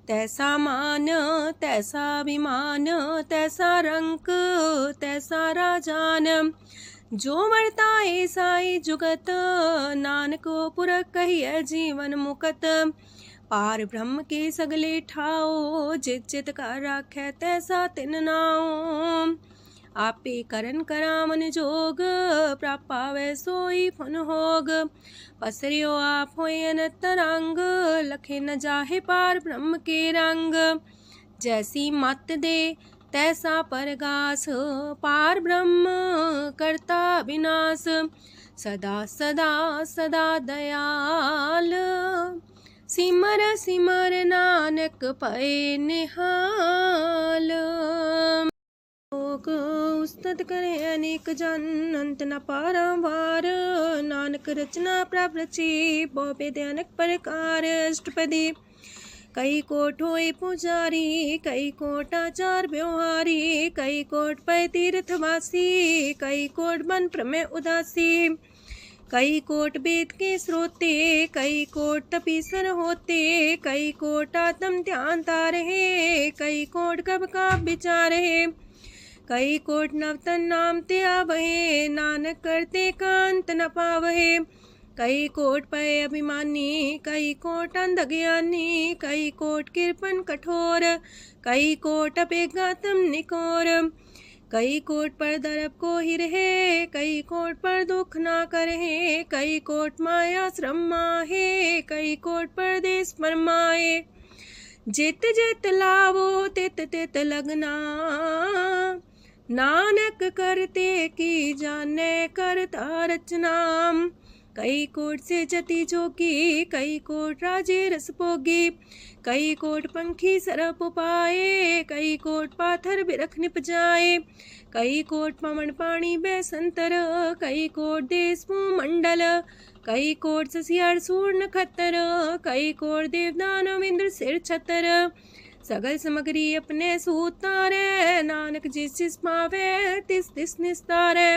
तैसा मान तैसा अभिमान, तैसा रंक तैसा राजान। जो वर्ताए साई जुगत, नानक पुरख कहिए जीवन मुकत। पार ब्रह्म के सगले ठाओ, जित जित कर राखै तैसा तिन नाओ। आपे करन करामन जोग, प्रापावे सोई फन होग। पसरियो आप होए अनंत रंग, लखे न जाहे पार ब्रह्म के रंग। जैसी मत दे तैसा परगास, पार ब्रह्म करता विनाश। सदा सदा सदा दयाल, सिमर सिमर नानक पए निहाल। लोक उस्तत करे अनेक जन, अंत न पारंवार। नानक रचना प्रभ रची, बहु अनेक प्रकार। अष्टपदी कई कोट होए पुजारी, कई कोट आचार व्यवहारी। कई कोट पै तीर्थवासी, कई कोट बन प्रमेय उदासी। कई कोट वेद के श्रोते, कई कोट तपीसर होते। कई कोट आत्म ध्यान तारहे, कई कोट कब का विचार है। कई कोट नवतन नाम ते आवहे, नानक करते कांत न पावहे। कई कोट पय अभिमानी, कई कोट अंधज्ञानी। कई कोट कृपन कठोर, कई कोट अपेगातम निकोर। कई कोट पर दरब को ही रहे, कई कोट पर दुख ना करहे। कई कोट माया श्रम माहे, कई कोट परदेश फरमाए। जित जित लावो तित तित लगना, नानक करते की जाने करता रचना। कई कोट से जति जोगी, कई कोट राजे रस भोगी। कई कोट पंखी सरप पाए, कई कोट पाथर बिरख निप जाए। कई कोट पवन पानी बैसंतर, कई कोट देश मंडल। कई कोट ससियार सूर नखत्तर, कई कोट देवदानव इंद्र सिर छतर। सगल सामग्री अपने सूतारे, नानक जिस जिस पावे तिस तिस निस्तारे।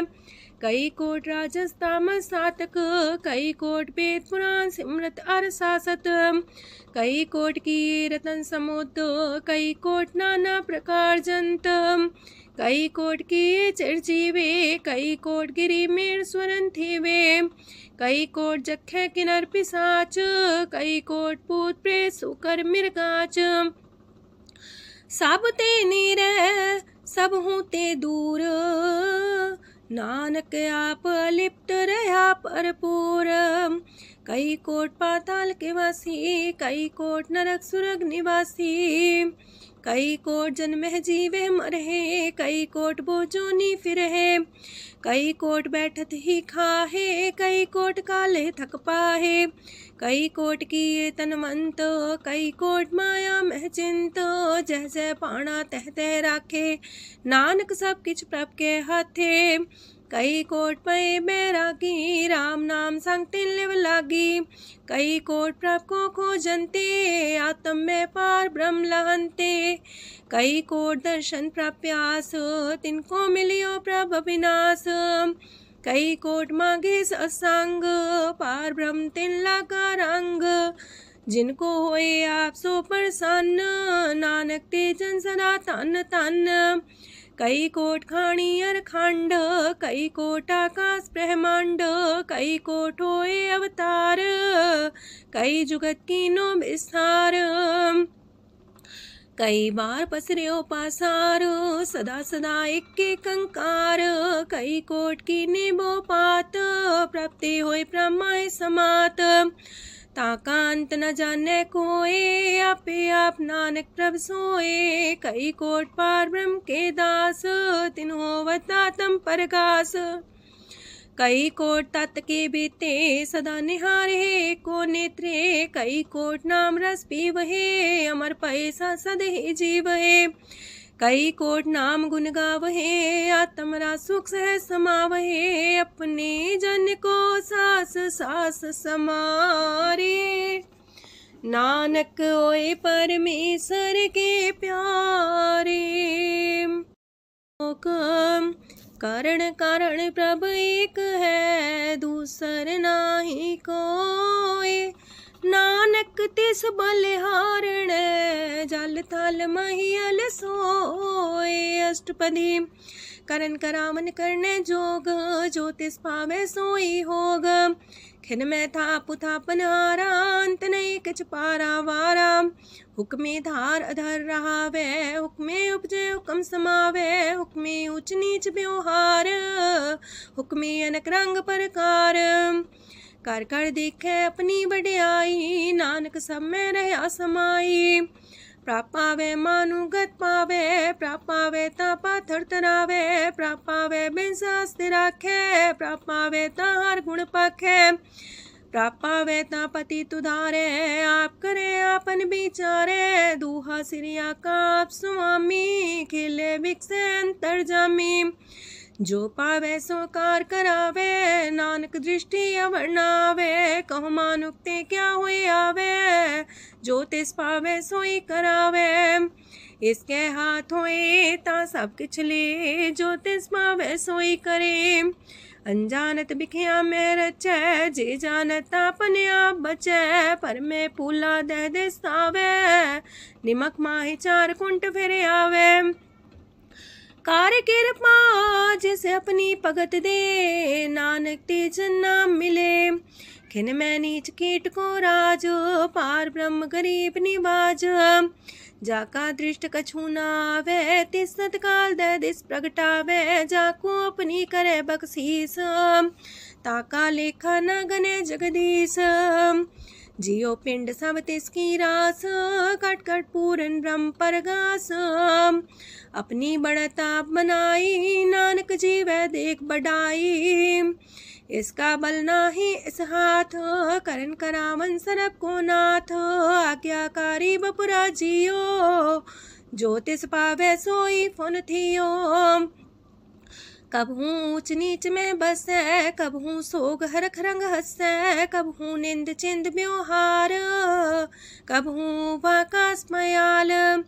कई कोट राजस तामस सातक, कई कोट वेद पुराण सिमरत अर सासत। कई कोट की रतन समुद्र, कई कोट नाना प्रकार जंत। कई कोट की चिरजीवे, कई कोट गिरी मेर स्वरन थीवे। कई कोट जखे किनर पिसाच, कई कोट पूत प्रेत सुकर मिर्गाच। सब ते नीरे सब हूँ ते दूर, नानक आप लिप्त रहा भरपूर। कई कोट पाताल के वासी, कई कोट नरक सुरग निवासी। कई कोट जन्म जीवे मरहे, कई कोट बोझोनी फिरहे। कई कोट बैठत ही खाहे, कई कोट काले थक पाहे। कई कोट किए तनवंत, कई कोट माया मह चिंत। जह जह पाणा तह तह राखे, नानक सब किछ प्रभ के हाथे। कई कोट पए बैरागी, राम नाम संग तिन लिव लागी। कई कोट प्रभ को खोजंते, आत्म में पार ब्रह्म लहंते। कई कोट दर्शन प्रप्यास, तिनको मिलियो प्रभ अविनाश। कई कोट मांगे सत्संग, पार ब्रह्म तिन लागा रंग। जिनको होए आप सो प्रसन्न, नानक ते जन सदा तन तन। कई कोट खाणी अर खंड, कई कोट आकाश ब्रह्मांड। कई कोट होए अवतार, कई जुगत कीनो विस्तार। कई बार पसरियो पासार, सदा सदा एक कंकार। कई कोट की निबो पात, प्राप्ति होए प्रमाय समात। ताका अंत न जाने कोय, आपे आप नानक प्रभ सोए। कई कोट पार ब्रह्म के दास, तिन होवत आत्म परगास। कई कोट तत् के बीते, सदा निहारे को नेत्रे। कई कोट नाम रस पीवहे, अमर पैसा सदे जीवहे। कई कोट नाम गुण गावहे, आत्मरा सुख सह समावहे। अपने जन को सास सास समारे, नानक होए परमेश्वर के प्यारे। कारण कारण प्रभ एक है, दूसर नाही कोय। नानक तिस बलिहारण, जल थल महियल सोए। अष्टपदी करन करावन करने जोग, जो तिस पावे सोई होग। खिन में थाप थापन हारा, अंत नहीं किछ पारा वारा। हुक्मे धार अधर रहावे, हुक्मे उपजे हुक्म समावे। हुक्मे ऊंच नीच व्यवहार, हुक्मे अनक रंग प्रकार। कर कर देखे अपनी बड़ाई, नानक सब में रहा समाई। प्राप पावे मानुगत पावे, प्राप पावे ता पाथर तरावे। प्राप पावे बिन शास्त्र राखे, प्राप पावे ता हर गुण पाखे। प्राप पावे ता पति तुधारे, आप करे आपन विचारे। दूहा सिरिया का आप स्वामी, खिले बिकसे अंतर जामी। जो पावे सो कार करावे, नानक दृष्टि अवर्णावे। कहु मानुक्ते क्या हुए आवे, जो तिस पावे सोई करावे। इसके हाथ होए ता सब किछ ले, जो तिस पावे सोई करे। अनजानत बिखिया में रचै, जे जानत अपने आप बचै। पर में पूला दह दिसावे, निमक माही चार कुंट फिर आवे। कार कृपा जिसे अपनी भगत दे, नानक तेज नाम मिले। खिन में नीच कीट को राज, पार ब्रह्म गरीब निवाज। जाका दृष्ट कछु न आवे, तिस सतकाल दह दिस प्रगटावे। जाको अपनी करे बख्शीस, ताका लेखा न गने जगदीश। जियो पिंड सब तिसकी रास, कट कट पूरन ब्रह्म परगास। अपनी बढ़ता बनाई, नानक जीवै देख बढ़ाई। इसका बल नाही इस हाथ, करन करावन सरब को नाथ। आज्ञाकारी बपुरा जियो, जो तिस पावे सोई फुन थियो। कबहू ऊंच नीच में बसै, कबहू सोग हरख रंग हंसै। कबहू निंद चिंद व्यवहार, कबहू वाकास मयाल।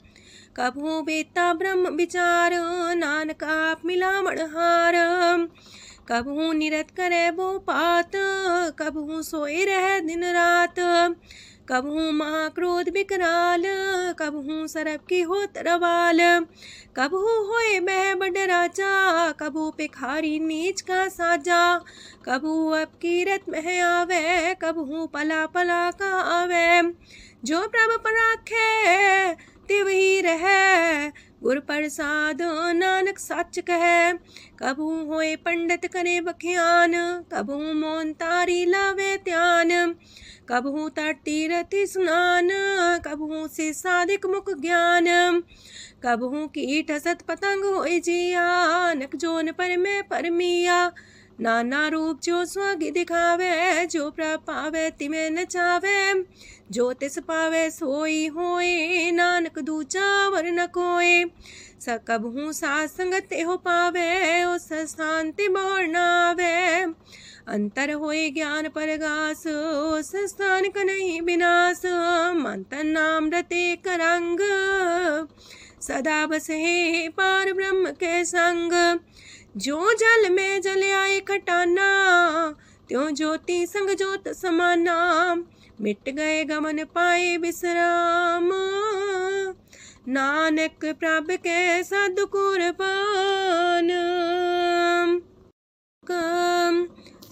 कबहू बेता ब्रह्म विचार, नानक आप मिलावण हार। कबहू निरत करे वो पात, कबहू सोए रह दिन रात। कबहू महाक्रोध विकराल, कबहू सरब की हो तरवाल। कबहू होए बह बड़ राजा, कबहू भिखारी नीच का साजा। कबहू अब कीरत में आवे, कबहू पला पला का आवे। जो प्रभ पर राखे तिव ही रहे, गुर प्रसाद नानक सच कहे। कबहू होए पंडित करे बख्यान, कबहू मौन तारी लावे ध्यान। कबहू तट तीरथि स्नान, कबहू से साधिक मुख ज्ञान। कबहू कीट हसत पतंग होए जिया, नक जोन पर में परमिया। नाना रूप जो स्वग दिखावे, जो प्रभ पावे तिमें नचावे। जो तिस पावे सोई होए, नानक दूजा वर न कोय। सकबहू साथ संगत हो पावे, उस शांति मोर नावे। अंतर होए ज्ञान परगास, उस स्थान का नहीं विनाश। मंतन नाम रते करंग, सदा बस है पार ब्रह्म के संग। जो जल में जल आए खटाना, त्यों ज्योति संग ज्योत समाना। मिट गए गमन पाए विश्राम, नानक प्रभ के सद्कुर्बान।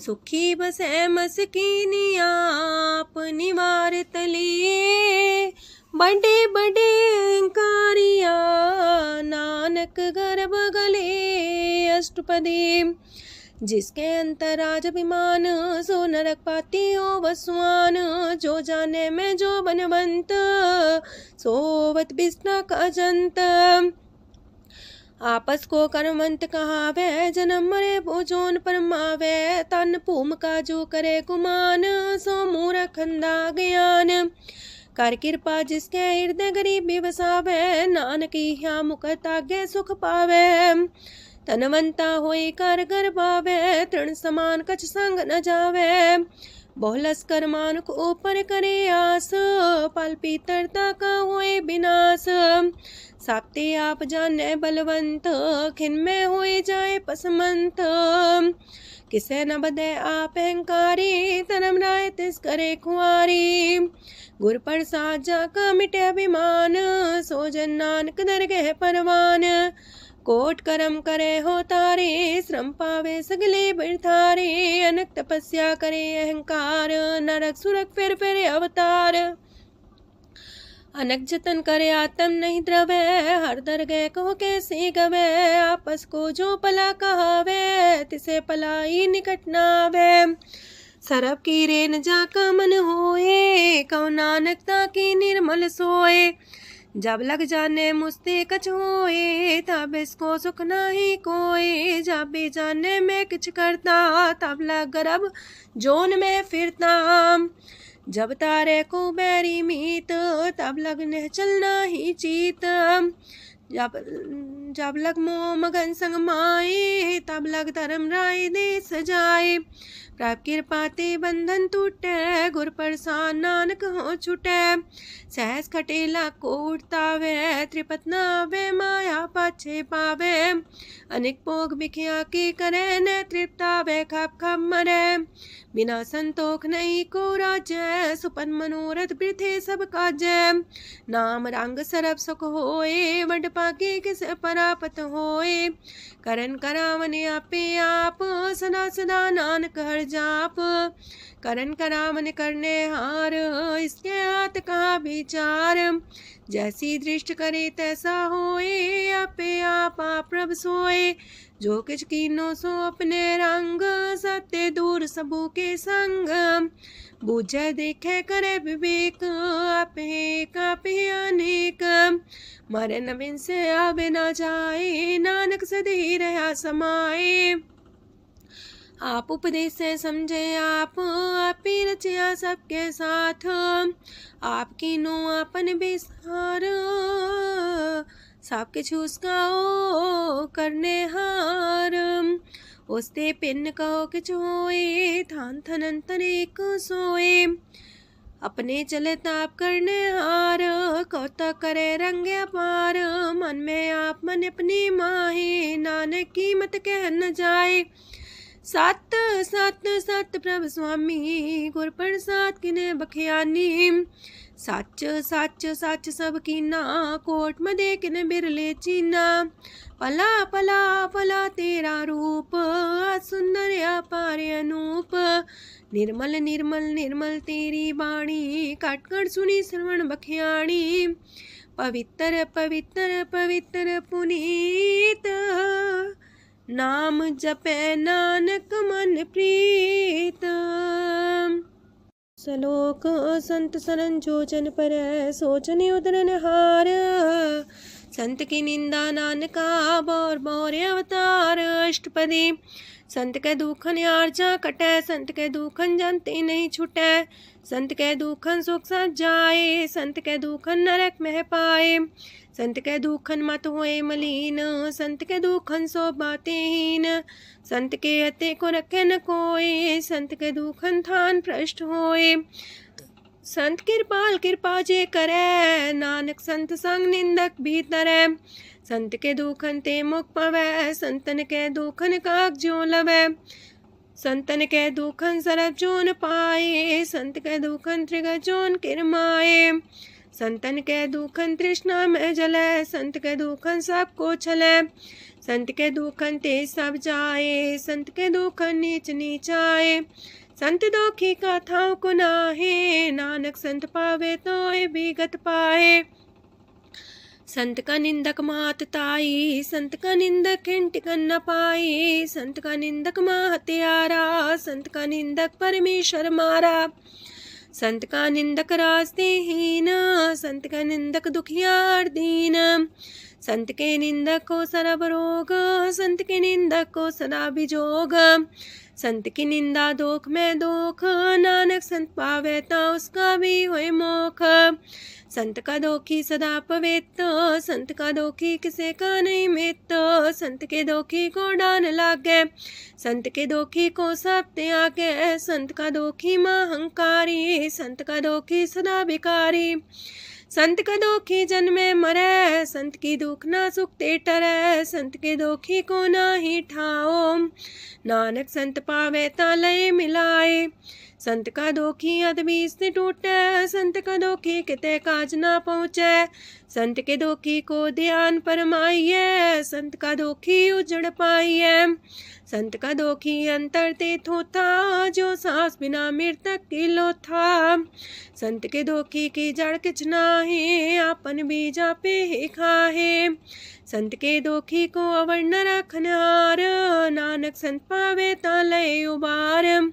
सुखी बसे मस्कीनी आप निवार तलिए। बड़े बड़े कारिया, नानक गर्भ गले। अष्टपदी जिसके अंतराज अभिमान, सो नरक पाती हो वसुआन। जो जाने में जो बनवंत, सोवत बिस्ना का जंत। आपस को कर्मंत कहावे, जन्म मरे भोजोन परमावे। तन भूम का जो करे गुमान, सो मूर्ख अंधा ज्ञान। कर कृपा जिसके हृदय गरीबी बसावे, नानक यहाँ मुख तागे सुख पावे। तनवंता होई कर घर पावे, तृण समान कछ संग न जावे। बहुलस कर मानुक ऊपर करे आस, पल पीतरता का होए विनाश। साप्ते आप जाने बलवंत, खिन में होए जाए पसमंत। किसे न बदे आप अहंकारी, धर्म राय तिस करे खुआरी। गुर प्रसाद जाका मिटे अभिमान, सो जन नानक दरगह परवान। कोट करम करे हो तारे, श्रम पावे सगले बिरथारे। अनक तपस्या करे अहंकार, नरक सुरक फिर अवतार। अनक जतन करे आत्म नहीं द्रवे, हर दरगह को कैसे गवे। आपस को जो पला कहावे, तिसे पलाई निकट नावे। सरब की रेन जाका मन होए, कौ नानकता की निर्मल सोए। जब लग जाने मुझते कछ होए, तब इसको सुख नाही कोई। जब भी जाने में किछ करता, तब लग गर्भ जोन में फिरता। जब तारे को बैरी मीत, तब लगने चलना ही चीत। जब लग मोह मगन संग माए, तब लग धर्म राय दे सजाए। प्रभ कृपा ते बंधन टूटे, गुर प्रसाद नानक हो छूटे। सहस खटेला को उठतावे, त्रिपत नावे माया पाछे पावे। अनेक भोग बिखिया की करे, न तृप्तावे खप खप मरे। बिना संतोख नहीं को राज्य, सुपन मनोरथ वृथे सब काजय। नाम रंग सरब सुख होए, वड पाके किस परापत होए। करन करावन आपे आप, सदा सदा नानक हर जाप। करन करावन करने हार, इसके हाथ का विचार। जैसी दृष्ट करे तैसा होए, आपे आप प्रभ सोए। जो किछ कीनो सो अपने रंग, सत्य दूर सबू के संग। बूझे देखे करे विवेक, आपे अनेक। मरे नवीन से आवे ना जाए, नानक सदी रहा समाए। आप उपदेश से समझे आप ही रचिया सबके साथ। आपकी नो आपन विसार, सब किछु उसका ओ करने हार। उसते पिन कहो किछु होए, थान थनन तनेक सोए। अपने चले ताप करने हार, कौतक करे रंग अपार। मन में आप मन अपनी माहे, नानक की मत कह न जाए। सत सत सत प्रभ स्वामी, गुर प्रसाद किने बखियानी। सच सच सच सब कीना, कोट मदे किने बिरले चीना। पला पला पला तेरा रूप, सुंदर अपार अनूप। निर्मल निर्मल निर्मल तेरी बाणी, काटकर सुनी श्रवण बखियाणी। पवित्र पवित्र पवित्र पुनीत, नाम जपे नानक मन प्रीत। सलोक संत सरन जोजन पर, सोचन उदरन हार। संत की निंदा नानका, बौर बौर अवतार। अष्टपदी संत के दुखन आर्जा कटे, संत के दुखन जानते नहीं छुटे। संत के दुखन सुख सज जाए, संत के दुखन नरक में पाए। संत के दुखन मत होए मलीन, संत के दुखन सो बातें हीन। संत के अते को रखे न कोई, संत के दुखन थान भ्रष्ट होए। संत कृपाल कृपा जे करे, नानक संत संग निंदक भीतरै। संत के दुखन ते मुख पवै, संतन के दुखन काग जो लवै। संतन के दुखन सरब जोन पाए, संत के दुखन त्रिगत जोन किरमाए। संतन के दुखन तृष्णा में जले, संत के दुखन सबको छले। संत के दुखन ते सब जाए, संत के दुखन नीच नीचाए। संत दोखी का थाव को नाहे, नानक संत पावे तो विगत पाए। संत का निंदक मात ताई, संत का निंदक खिंट कर न पाई। संत का निंदक माँ हत्यारा, संत का निंदक परमेश्वर मारा। संत का निंदक रास्ते हीन, संत का निंदक दुखियार दीन। संत के निंदक को सरब रोग, संत के निंदक को सदा बिजोग। संत की निंदा दोख में दोख, नानक संत पावे ता उसका भी होए मोख। संत का दोखी सदा पवित्र, संत का दोखी किसे का नहीं मित। संत के दोखी को डान लागे, संत के दोखी को सब त्यागे। संत का दोखी महांकारी, संत का दोखी सदा भिकारी। संत का दोखी जन्मे मरे, संत की दुख ना सुख ते टरे। संत के दोखी को ना ही ठाओ, नानक संत पावे ता लय मिलाए। संत का दोखी अदबी से टूटे, संत का दोखी किते काज ना पहुँचे। संत के दोखी को ध्यान परमाइए, संत का दोखी उजड़ पाइए। संत का दोखी अंतर ते थोथा, जो सांस बिना मृतक की लोथा। संत के दोखी की जड़ किछ नाहे, आपन बीजा पे ही खाहे। संत के दोखी को अवर न रखनहार, नानक संत पावे ता लय उबार।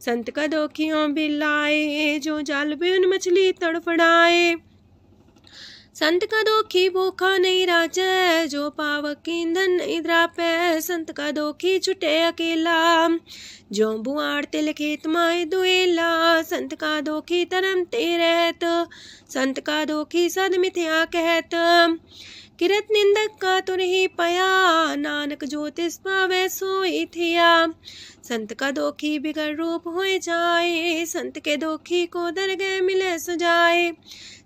संत का दोखियों बिलाए, जो जाल बिन मछली तड़फड़ाए। संत का दोखी भूखा नहीं राजे, जो पावक ईंधन नहीं द्रापे। संत का दोखी छुटे अकेला, जो बुआड़ तिल खेत माए दुएला। संत का दोखी तरम ते रहत, संत का दोखी सद मिथ्या कहत। किरत निंदक का तुर ही पया, नानक जो तिस पावे सोई थिया। संत का दोखी बिगड़ रूप होए जाए, संत के दोखी को दरगह मिले सुजाए।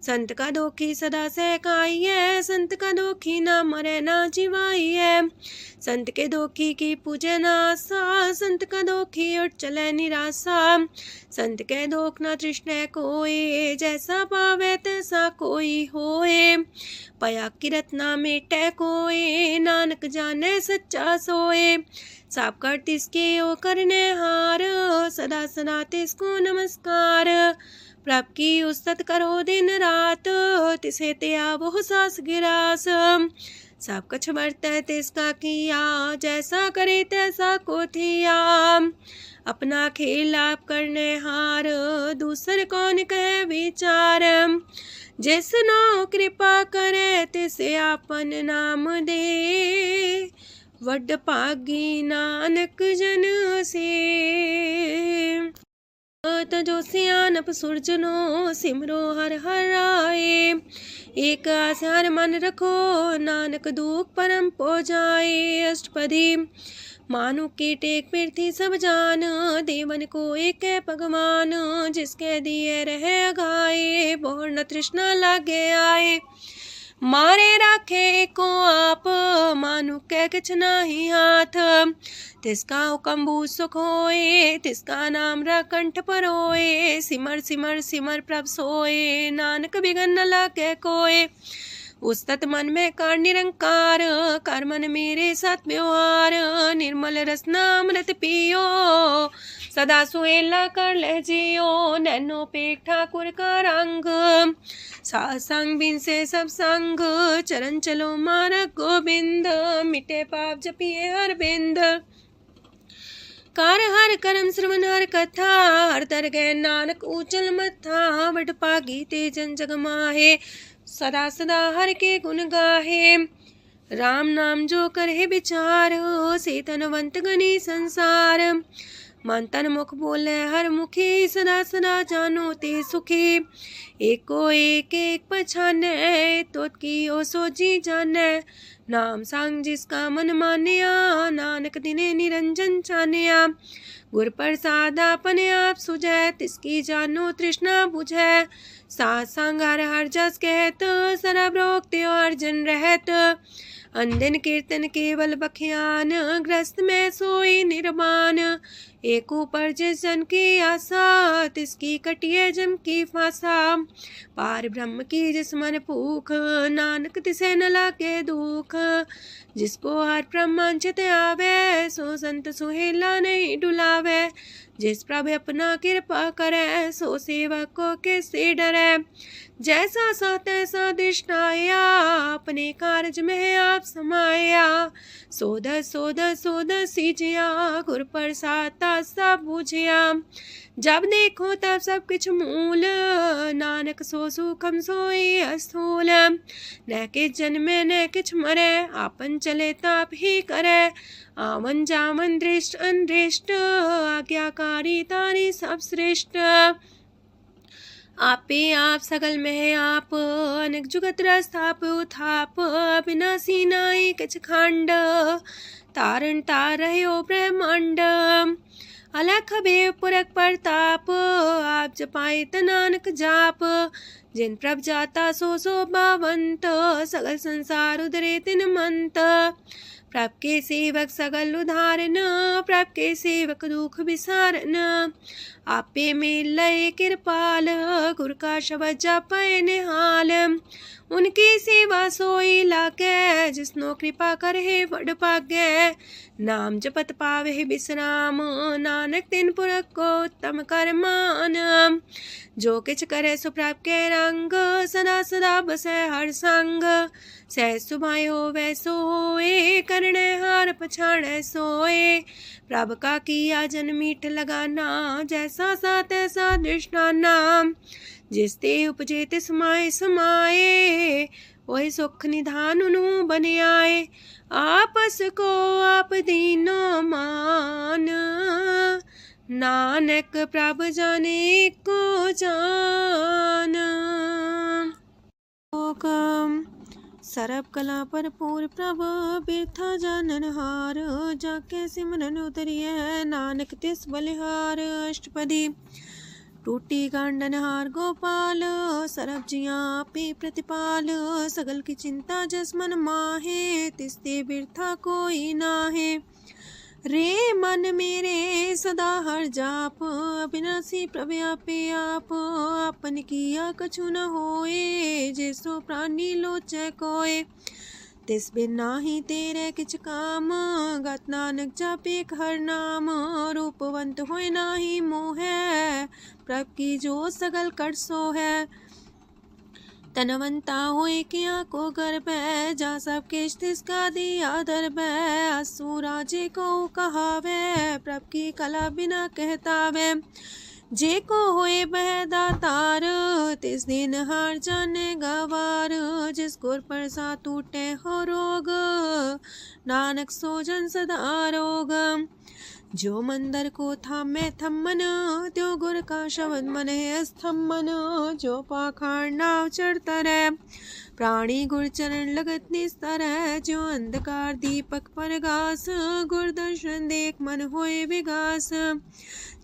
संत का दोखी सदा सहकाइए, संत का दोखी ना मरे ना जिवाइए। संत के दोखी की पूजे ना आशा, संत का दोखी उठ चले निराशा। संत के दोख ना तृष्णा कोई, जैसा पावे तैसा कोई होए। पया किरत ना मेटे कोई, नानक जाने सच्चा सोए। साप कर तिसके ओ करने हार, सदा सदा तिसको नमस्कार। प्रभ की उस्तत करो दिन रात, तिसे त्या वो सास गिरास। सब कछ बरतै तिसका किया, जैसा करे तैसा को थिया। अपना खेल आप करने हार, दूसर कौन कहे विचार। जिसनो कृपा करे तिसे आपन नाम दे, वड पागी नानक जन से। तजो सियानप सुरजनो, सिमरो हर हर आए। एक आसार मन रखो, नानक दुख परम पो जाए। अष्टपदी मानु की टेक पृथ्वी सब जान, देवन को एक है भगवान। जिसके दिए रहे अघाए, बोर न तृष्णा लागे आए। मारे राखे को आप, मानु के किछ नाही हाथ। तिसका हुक्म सुख होए, तिसका नाम कंठ पर होए। सिमर सिमर सिमर प्रभ सोए, नानक बिघन न लागे कोय। उस्तत मन में कर निरंकार, कर मन मेरे साथ व्यवहार। निर्मल रसना अमृत पियो, सदा सुहेला कर ले जियो। नैनो पेट ठाकुर का रंग, सासंग बिन से सब संग। चरण चलो मार्ग गोविंद, मिटे पाप जपिए हर बिंद। कार हर करम श्रवण हर कथा, हर तर गए नानक ऊचल मथा। वड पागी ते जन जग माहे, सदा सदा हर के गुण गाहे। राम नाम जो करे विचार, से तनवंत गनी संसार। मन तन मुख बोले हर मुखी, सदा सदा जानो ते सुखी। एको एक एक पछाने, तो की ओ सोची जाने। नाम सांग जिसका मन मानिया, नानक दिने निरंजन छानिया। गुर प्रसाद अपने आप सुझै, तिसकी जानो तृष्णा बुझै। सात संग हर हर जस कहत, सरब रोग त्यो अर्जन रहत। अंदिन कीर्तन केवल बख्यान, ग्रस्त में सोई निर्वाण। एक ऊपर जिस जन की आशा, तिसकी कटिए जम की फांसा। पार ब्रह्म की जिस मन भूख, नानक तिसे न लागे दुख। जिसको हर ब्रह्मांचित आवे, सो संत सुहेला नहीं डुलावे। जिस प्रभु अपना कृपा करे, सो सेवक को किससे डरे। जैसा सा तैसा दृष्टाया, अपने कारज में आप समाया। सोध सोध सोध सीजिया, गुर प्रसाद सब बूझिया। जब देखो तब सब कुछ मूल, नानक सो सुखम सोई स्थूल। न किछ जन्मे न किछ मरे, आपन चले ताप ही करे। आवन जावन दृष्ट अनदृष्ट, आज्ञाकारी तारी सब श्रेष्ठ। आपे आप सकल में आप, अनेक जुगत रस्थाप उथाप। अविनाशी नाई किछ खंड, तारण तार रह्यो ब्रह्मांड। अलख बेव पुरख प्रताप, आप जपाए त नानक जाप। जिन प्रभ जाता सो शोभावंत, सगल संसार उधरे तिन मंत। प्रभ के सेवक सगल उधारन, प्रभ के सेवक दुख विसारन। आपे में लय कृपाल, गुर का शब्द जपै निहाल। उनकी सेवा सोई लागे, जिसनो कृपा करे बड़ पागे। नाम जपत पावे विश्राम, नानक तिन पुरख को उत्तम कर मान। जो किछ करे सो प्रभ के रंग, सदा सदा बसै हर संग। सहज सुभाए हो वैसो होए, करने हार पछाड़े सोए। प्रभ का किया जन मीठ लगाना, जैसा सा तैसा दृष्टाना। जिस ते उपजे तिस माए समाए, वही सुख निधान उनु बन आए। आपस को आप दीनो मान, नानक प्रभ जाने को जान। सरब कला पर पूर प्रभ, बिरथा जानन हार। जाके सिमरन उतरिए, नानक तिस बलिहार। अष्टपदी। टूटी गांडन हार गोपाल, सरब जिया पे प्रतिपाल। सगल की चिंता जस मन माहे, तिसते बिरथा कोई नाहे। रे मन मेरे सदा हर जाप, अविनाशी प्रभ आपे आप। आपन किया कछु न होए, जैसो प्राणी लोचै कोय। तिस बिन नाही तेरे किछ काम, गत नानक जापे हर नाम। रूपवंत होय नाही मोह, प्रभ की जो सगल कर सो है। तनवंता होए किया को गर्भ, जा सब किछ तिसका दिया दर्ब। असु राजे को कहावे, प्रभ की कला बिना कहतावे। जे को होए बह दातार, तिस दिन हार जाने गवार। जिस गुर प्रसाद टूटे हो रोग, नानक सो जन सदा रोग। जो मंदर को थामे थम्मन, त्यो गुर का शब्द मन है स्तम्भन। जो पाखाड़ नाव चढ़ता रहे, प्राणी गुर चरण लगत निस्तर है। जो अंधकार दीपक पर घास, गुर दर्शन देख मन होए विगास।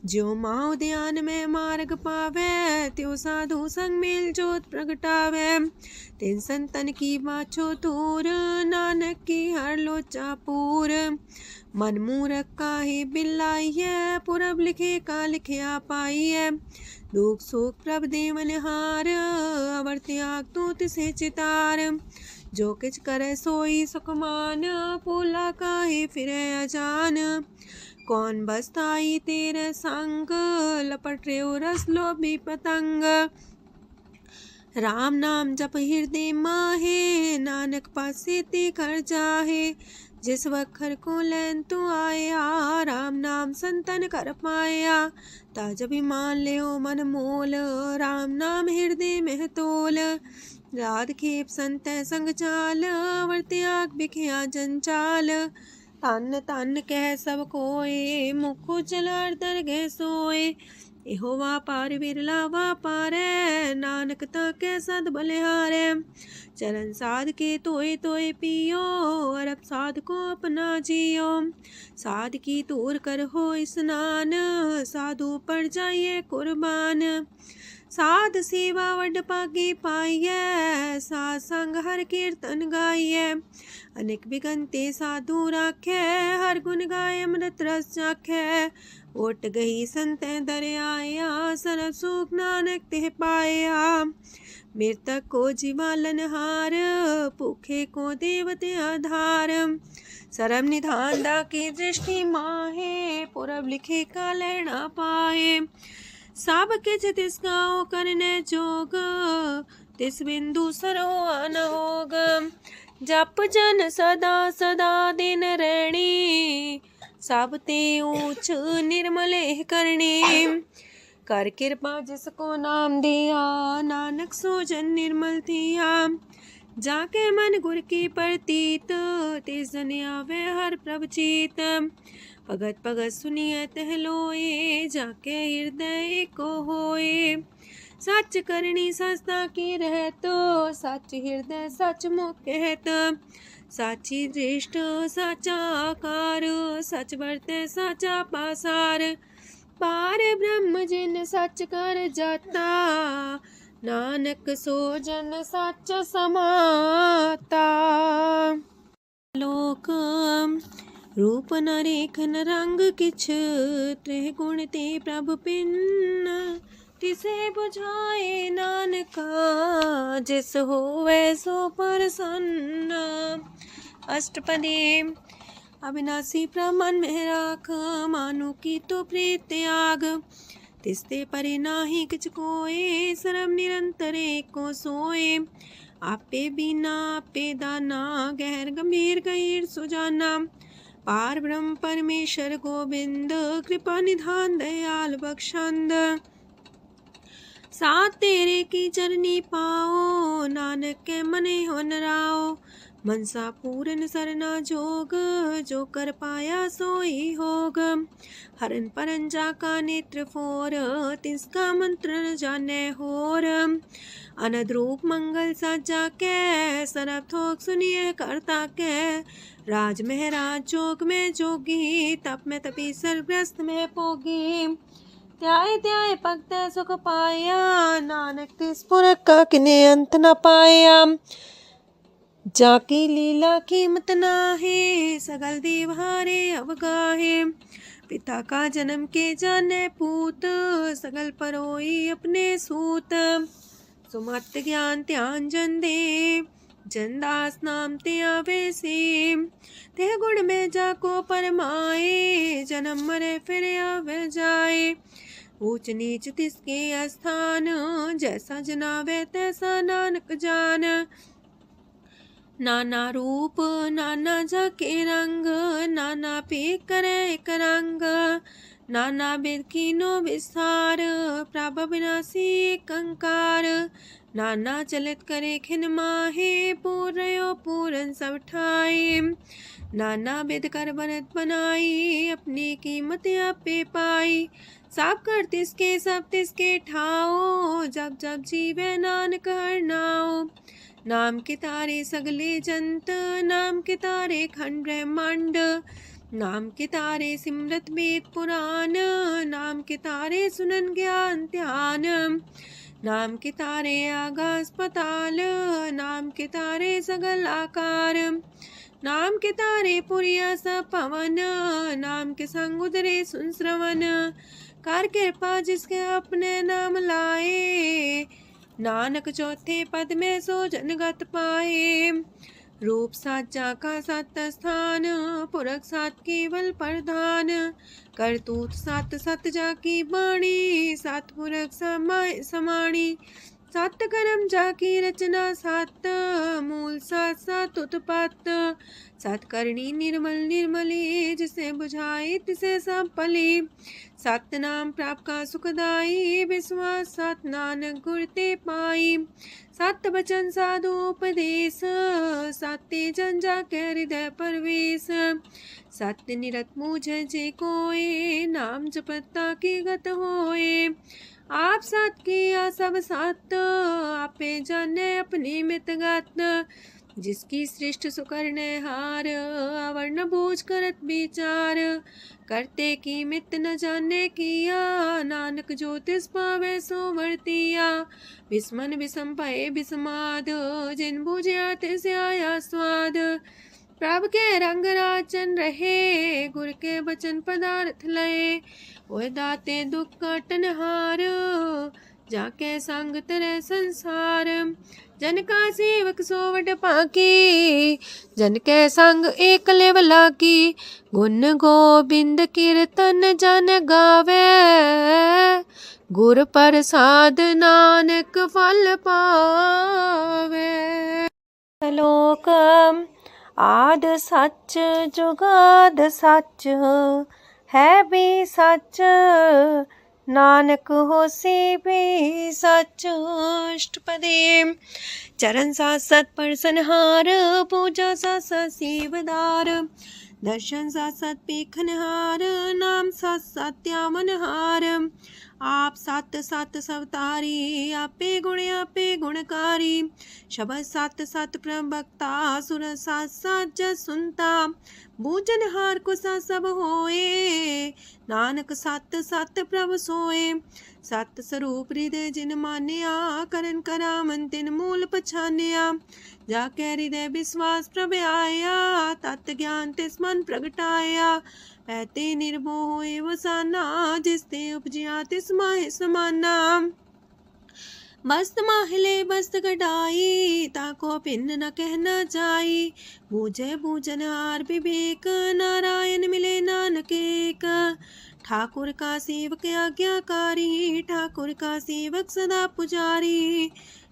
जो माओ ध्यान में मार्ग पावे, त्यो साधु संग मेल जोत प्रगटावे। तिन संतन की बाछो तूर, नानक की हर लोचा पूर। मन मूरख काहे बिलाइए, पुरब लिखे का लिखिया पाइए। दुख सुख प्रभ देवन हार, अवर त्याग तू तिसे चितार। जो किछ करे सोई सुखमान, पोला काहे फिरे अजान। कौन बसताई तेरे संग, लपट रे रस लोभी पतंग। राम नाम जप हृदय माहे, नानक पासे ते कर जाहे। जिस वखर को लैन तू आया, राम नाम संतन कर पाया। ताज अभिमान ले मन मोल, राम नाम हृदय में तोल। राध खेप संत संग चाल, वर त्याग बिखिया जंचाल। तन तन कह सब कोय, मुखो चलार दरगह सोए। एहो वापार विरला वापारै, नानक ताके सद बलिहारै। चरण साध के तोय तोय पियो, अरब साध को अपना जियो। साध की तूर कर हो स्नान, साधु पर जाइए कुर्बान। साध सेवा वड पागे पाइए, साध संग हर कीर्तन गाइए। अनेक बिगंते साधु राखे, हर गुण गाय अमृत रस चाखे। ओट गई संत दर आया, सरब सुख नानक ते पाया। मृतक को जीवालन हार, भूखे को देवते आधार। सरम निधान की दृष्टि माहे, पूरब लिखे का लेना पाए। साब के तिस गाँव करने जोग, तिस बिंदु सरो अनहोग। जप जन सदा सदा दिन रैणी, साबते ऊंच निर्मले करणी। कर कृपा जिसको नाम दिया, नानक सो जन निर्मल थिया। जाके मन गुर की प्रतीत, तिस जन आवे हर प्रभ चीत। भगत भगत सुनिए तह लोए, जाके हृदय को होए। सच करनी सस्ता की रहत, सच हृदय सच मुख कहत। साची दृष्ट साचा आकार, सच बरते साचा पासार। पार ब्रह्म जिन सच कर जाता, नानक सो जन सच समाता। लोक रूप न रेखन रंग किछ, त्रिह गुण ते प्रभ पिन्न। तिसे बुझाए नानका, जिस होवे सो प्रसन्न। अष्टपदी। अविनाशी प्रमन में राख, मानो की तो प्रीत त्याग। तिसते परे नाही किछ कोय, सरम निरंतर एको सोए। आपे बिना आपे दाना, गहर गंभीर गहीर सुजाना। पार ब्रह्म परमेश्वर गोविंद, कृपा निधान दयाल बख्शंद। साथ तेरे की चरनी पाओ, नानक के मने हो नराओ। मनसा पूरन सरना जोग, जो कर पाया सोई होग। हरन परन जाका नेत्र फोर, तिसका मंत्र न जाने होर। अनद रूप मंगल साजा के, सरब थोक सुनिए करता के। राज महराज जोग में जोगी, तप में तपी सरग्रस्त में पोगी। त्याय त्याय भक्त सुख पाया, नानक तिस पुरख का किने अंत न पाया। जाकी लीला कीमत नाहे, सगल देव हारे अवगाहे। पिता का जन्म के जाने पूत, सगल परोई अपने सूत। सुमत ज्ञान ध्यान जन दे, जनदास नाम ते आवे से। ते गुण में जाको परमाए, जन्म मरे फिर आवे जाए। ऊंच नीच तिसके स्थान, जैसा जनावे तैसा नानक जान। नाना रूप नाना जाके रंग, नाना पे करे एक रंग। नाना बिद कीनो विस्तार, प्रभ विनाशी कंकार। नाना चलित करे खिन माहे, पूर्यो पूरन सब ठाए। नाना बिद कर बनत बनाई, अपनी कीमत आपे पाई। सब कर तिसके सब तिसके ठाओ, जब जब जीवे नानक हर नाओ। नाम के तारे सगले जंत, नाम के तारे खंड ब्रह्मांड। नाम के तारे सिमरत वेद पुराण, नाम के तारे सुनन ज्ञान ध्यान। नाम के तारे आकाश पताल, नाम के तारे सगल आकार। नाम के तारे पुरिया सब पवन, नाम के संग उदरे सुन श्रवण। कर कृपा जिसके अपने नाम लाए, नानक चौथे पद में सो जनगत पाए। रूप साचा का सत स्थान, पुरख सात केवल प्रधान। करतूत सत सत जाकी बाणी, सत पुरख समाणी। सत कर्म जाकी रचना सत, मूल सात सात उत्पत्त। सत करणी निर्मल निर्मली, जिसे बुझाई तिसे सब पली। सत नाम प्राप का सुखदाई, विश्वास सत नानक गुर ते पाई। सत बचन साधु उपदेश, सत्य जन जाके हृदय परवेश। सत्य निरत मुझे जे कोय, नाम जपता की गत होए। आप सत किया सब सत, आपे जाने अपनी मित गत। जिसकी सृष्टि सुकरने हार, अवर्ण बूझ करत विचार। करते की मित न जाने किया, नानक ज्योतिष पावे सो वर्तिया। विस्मन विषम भय विस्माद, जिन बुझिया तिस आया स्वाद। प्रभ के रंग राचन रहे, गुर के बचन पदार्थ लय। ओए दाते दुख काटन हार, जाके संग तेरे संसार। जन का सेवक सोवट पाकी, जन के संग एक लेवला की। गुण गोबिंद कीर्तन जन गावे, गुर प्रसाद नानक फल पावे। श्लोक आद सच जुगाद सच, है भी सच नानक होसी भी सच। अष्टपदी चरण साथ सत परसनहार, पूजा साथ साथ सेवदार। दर्शन साथ साथ पेखनहार, नाम साथ साथ त्यावनहार। आप सत सत सवतारी, आपे गुणकारी। शब्द सत सत प्रवक्ता, सुर साथ साथ जस सुनता। बूझनहार को सा सब होए, नानक सत सत प्रभ सोए। सत स्वरूप हृदय जिन मानिया, करन करामन तिन मूल पछानिया। जाके हृदय विश्वास प्रभ आया, तत् ज्ञान तिस मन प्रगटाया। ऐते निर्भो होए वसाना, जिसते उपजिया तिस माहि समाना। मस्त माहिले बस्त कटाई, ताको भिन्न न कहना जाई। बूझे बूझन हार विवेक, नारायण मिले नानक एक। ठाकुर का सेवक आज्ञाकारी, ठाकुर का सेवक सदा पुजारी।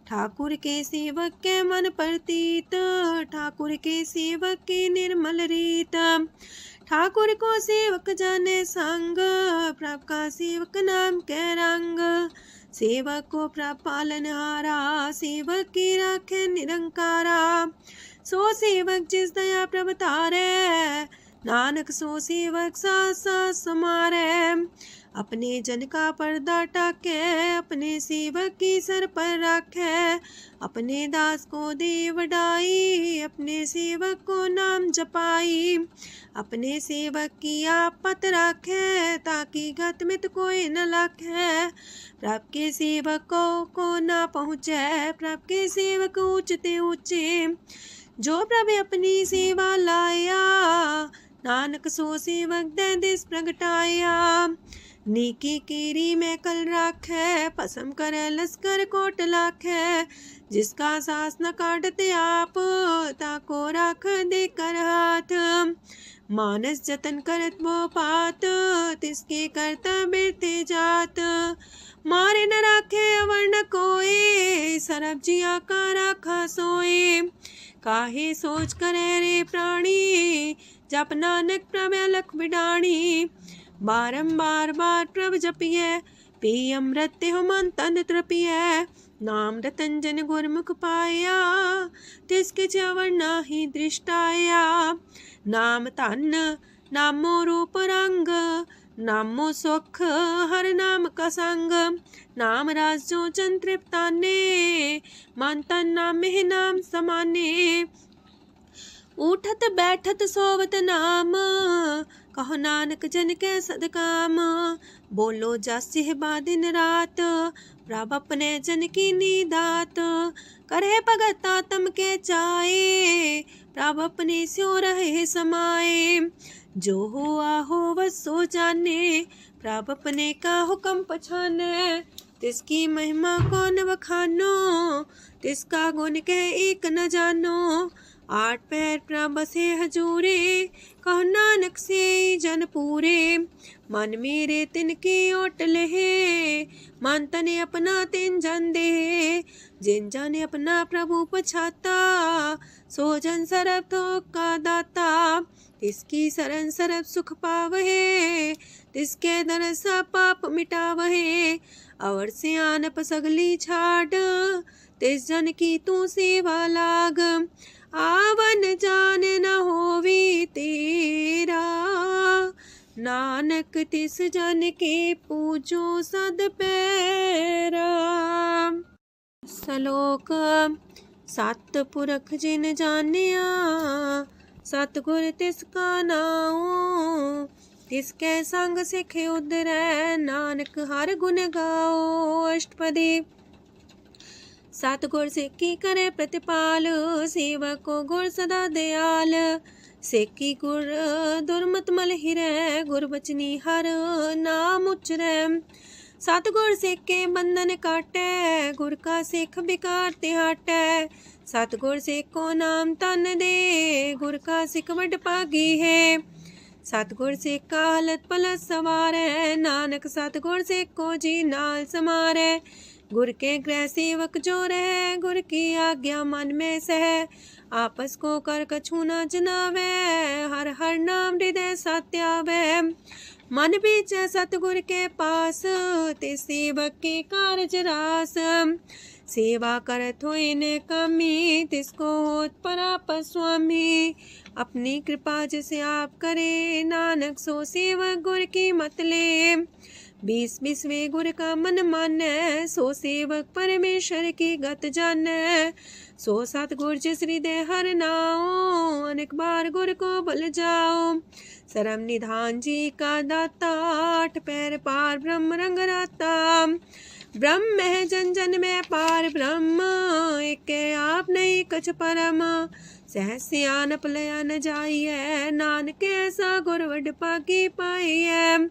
ठाकुर के सेवक के मन प्रतीत, ठाकुर के सेवक की निर्मल रीत। ठाकुर को सेवक जाने संग, प्रभ का सेवक नाम के रंग। सेवक को प्रभ पालनहारा, सेवक की राखे निरंकारा। सो सेवक जिस दया प्रभ तारे, नानक सो सेवक साथ साथ समारे। अपने जन का पर्दा टाके, अपने सेवक की सर पर राखे। अपने दास को दे वडाई, अपने सेवक को नाम जपाई। अपने सेवक की आप पत राखे, ताकि गत मित कोई न लाखे। प्रभ के सेवक को ना पहुँचे, प्रभ के सेवक ऊंचते ऊंचे। जो प्रभ अपनी सेवा लाया, नानक सो सेवक दे दिस प्रगटाया। नीकी कीरी में कल राखे, पसम करे लश्कर कोट लाखे। जिसका सास न काटते आप, ताको राख दे कर हाथ। मानस जतन करत वो पात, तिसके करता बिरते जात। मारे न राखे अवर न कोई, सरब जिया का राखा सोए। काहे सोच करे रे प्राणी, जप नानक प्रभ अलख बिडाणी। बारंबार बार प्रभ जपिए, पी अमृत हो मन तन तृपिए। नाम रतन जन गुरमुख पाया, तिसके च्यवर नाही दृष्टाया। नाम धन नामो रूप रंग, नामो सुख हर नाम का संग। नाम राज जो जन तृप्ताने, मन तन नामे नाम समाने। उठत बैठत सोवत नाम, कहो नानक जन के सदकाम। बोलो जस जिह्वा दिन रात, प्रभ अपने जन की नीदात। करे भगत आत्म के चाए, प्रभ अपने स्यो रहे समाए। जो हुआ हो वस सो जाने, प्रभ अपने का हुक्म पछाने। तिसकी महिमा कौन बखानो, तिसका गुण कह एक न जानो। आठ पैर प्रभ बसे हजूरे, कहो नानक से जन पूरे। मन मेरे तिनकी ओट लहे, मन तने अपना तिन जन दे। जिन जन अपना प्रभु पछाता, सो जन सरब थोक का दाता। तिसकी शरण सरब सुख पावहे, तिसके दरसा पाप मिटावहे। अवर से आनप सगली छाड़, तिस जन की तू सेवा लाग। आवन जान न होवी तेरा, नानक तिस जन के पूजो सद पैरा। श्लोक सत पुरख जिन जानिया, सतगुर तिसका नाओ। तिसके संग सिखे उदरै, नानक हर गुण गाओ। अष्टपदी सतगुर सिक्की करे प्रतिपाल, सेवक को गुर सदा दयाल। सिक्की गुर दुर्मत मल हिरै, गुर बचनी हर नाम उचरै। सतगुर सिख के बंधन काटै, गुर का सिख बिकार ते हटै। सतगुर सिख को नाम तन दे, गुर का सिख वड भागी है। सतगुर सिख का हलत पलत सवारै, नानक सतगुर सिख को जी नाल समारै। गुर के गृह सेवक जो रहे, गुर की आज्ञा मन में सह। आपस को कर कछु न जनावै, हर हर नाम हृदय सत्यावै। मन बीचै सतगुर के पास, ते सेवक के कारज रास। सेवा करत होए ने कामी, तिसको होत परापर स्वामी। अपनी कृपा जिसे आप करे, नानक सो सेवक गुर की मत ले। 20 गुर का मन मानै, सो सेवक परमेश्वर की गत जानै। सो सतगुर जिस हृदय हर नाओ, अनेक बार गुर को बल जाओ। सरम निधान जी का दाता, 8 पैर पार ब्रह्म रंग राता। ब्रह्म है जन जन में पार ब्रह्म, एक आप नहीं कछ परम। सहस सियानप लया न जाइए, नानक ऐसा गुर वड पागी पाइए।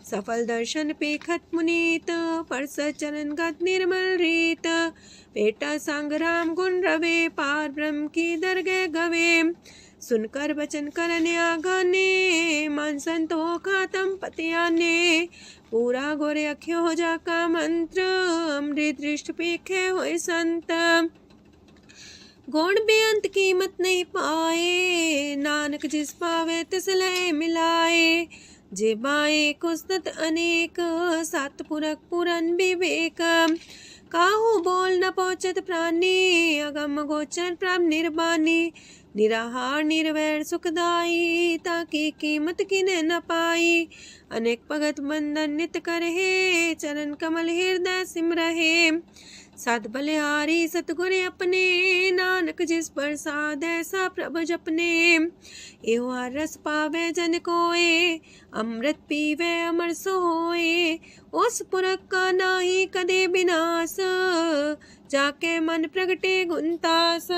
सफल दर्शन पेखत मुनीत, परस चरण गत निर्मल रीत। पेटा संग राम गुण रवे, पार ब्रह्म की दरगह गवे। सुनकर बचन करन आगाने, मन संतोष खातम पतियाने। पूरा गोरे अख्यो हो जाका मंत्र, अमृत दृष्ट पेखे होए संत। गुण बेअंत कीमत नहीं पाए, नानक जिस पावे तिस लय मिलाए। जे बाए कुस्तत अनेक, सतपुरख पुरन विवेक। काहू बोल न पहुँचत प्राणी, अगम गोचर प्रभ निर्बानी। निराहार निर्वैर सुखदाई, ताकि कीमत किने न पाई। अनेक भगत बंधन नित करहे, चरण कमल हृदय सिमरहे। सत बलिहारी सतगुर अपने, नानक जिस प्रसाद ऐसा प्रभ जपने। एहो हर रस पावे जन कोय, अमृत पीवे अमर सोए। उस पुरख का नाही कदे विनाश, जाके मन प्रगटे गुणतास।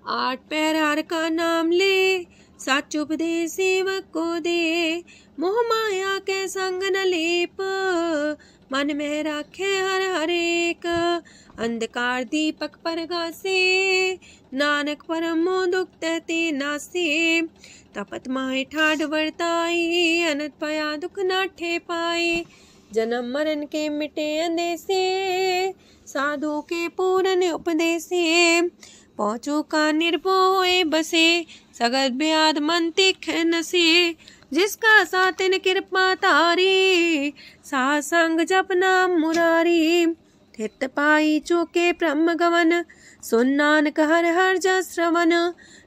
8 पैर हर का नाम ले, सच उपदेश सेवक को दे। मोह माया के संग न लेप, मन में राखे हर हर एक। अंधकार दीपक परगासे, नानक परम मोह दुख तहते नासे। तपत माहे ठाड वर्ताई, अनत पया दुख नाठे पाए। जन्म मरण के मिटे अंदेसे, साधु के पूरन उपदेसे। पहुँचो का निर्भय होए बसे, सगत ब्याद मन तीखे नसे। जिसका सातिन कृपा तारी, साध संग जप नाम मुरारी। थित पाई चूके ब्रह्म गवन, सुन नानक हर हर जस श्रवण।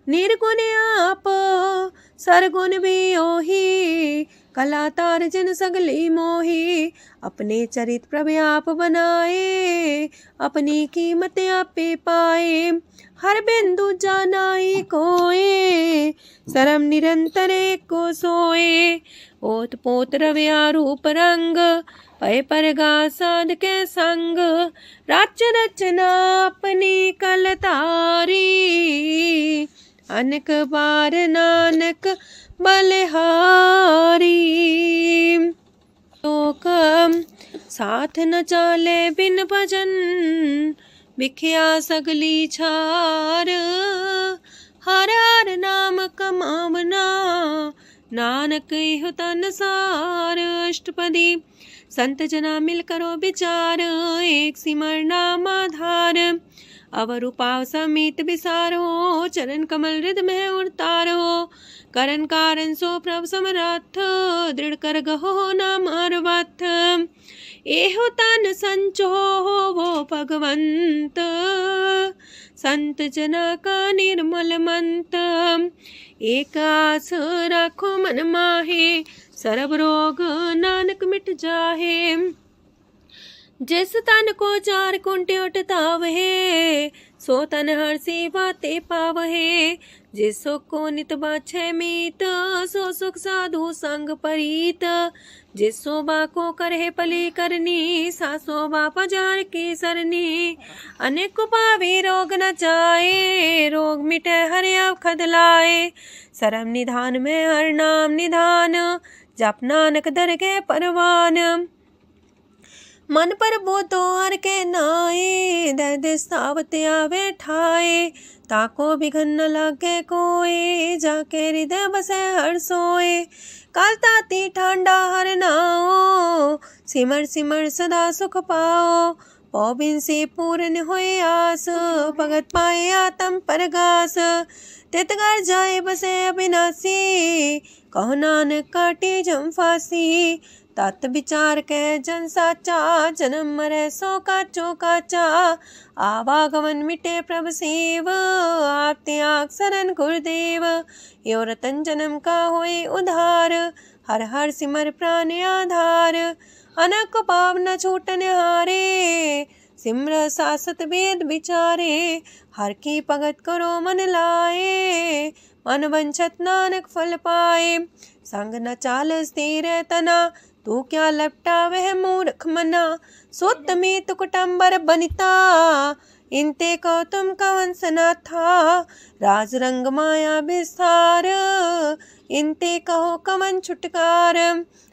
निर्गुण आप सरगुण भी ओही, कला तार जिन सगली मोही। अपने चरित प्रभु आप बनाए, अपनी कीमत आपे पाए। हर बिंदु जानाई कोए, सरम निरंतर को सोए। ओत पोत रव्या रूप रंग, पय परगा साध के संग। राच रचना अपनी कल तारी, अनेक बार नानक बलिहारी। लोक साथ न चाले बिन भजन, बिखिया सगली छार। हर हर नाम कमावना, नानक इहो तन सार। अष्टपदी संत जना मिल करो विचार, एक सिमर नाम आधार। अवर उपाव समीत विसारो, चरण कमल हृदय में उतारो। करन कारण सो प्रभ समरथ, दृढ़ कर गहो नाम अर्वथ। एहो तन संचो वो भगवंत, संत जना का निर्मल मंत। एक आस राखो मन माहे, सर्व रोग नानक मिट जाहे। जिस तन को 4 कुंटे उठतावहे, सो तन हर सेवा ते पावहे। जिस सुख को नित बाछे मीत, सो सुख साधु संग परीत। जिस शोभा को करहे पली करनी, सा शोभा पजार की सरनी। अनेक पावे रोग न जाए, रोग मिटे हर अवखद लाए। सरम निधान में हर नाम निधान, जप नानक दरगह परवान। मन पर बोधो हर के नाए, दे दे सावत आवे ठाए। ताको बिघन न लागे कोई, जाके हृदय बसे हर सोए। काल ताती ठांडा हर नाओ, सिमर सिमर सदा सुख पाओ। पौबिन से पूर्ण होए आस, भगत पाए आत्म परगास। तितगर जाए बसे अविनाशी, कहो नानक काटे जम फांसी। तत् विचार के जन साचा, जन्म मरे सो काचो काचा। आवागमन मिटे प्रभ सेव, आप त्याग शरण गुरुदेव। यो रतन जन्म का होए उधार, हर हर सिमर प्राण आधार। अनक पाप न छूटन हारे, सिमर सासत वेद विचारे। हर की भगत करो मन लाए, मन वंचत नानक फल पाए। संग न चाल स्थिर तना, तू क्या लपटा वह मूर्ख मना। सुत में तु कुटुम्बर बनिता, इनते को तुम कवन सना था। राज रंग माया विस्तार, इनते कहो कवन छुटकार।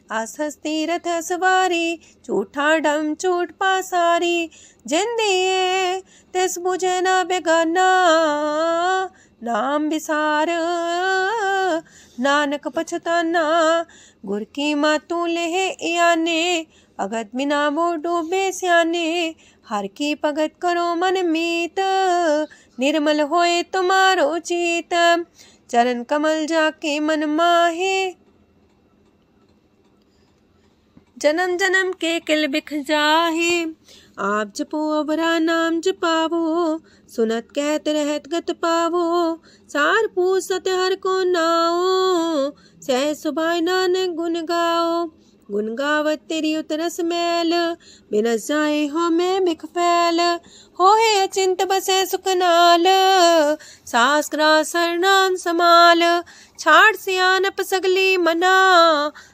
आसस तीरथ सवारी, झूठा डम झूठ पासारी। जिंदिए तिस बुझे न बेगाना, नाम विसार नानक पछताना। गुर की मातू लेहे याने, भगत बिना वो डूबे स्याने। हर की भगत करो मन मीत, निर्मल होए तुम्हारो चित। चरण कमल जाके मन माहे, जन्म जन्म के किल बिख जाहे। आप जपो अवरा नाम जपावो, सुनत कहत रहत गत पावो। सार पूसत हर को नाओ, सह सुभाय नानक गुण गाओ। गुण गावत तेरी उतरस मैल, बिनस जाए हो मैं बिख फैल। हो है अचिंत बसे सुखनाल, सास ग्रास नाम समाल। छाड़ सियानप सगली मना,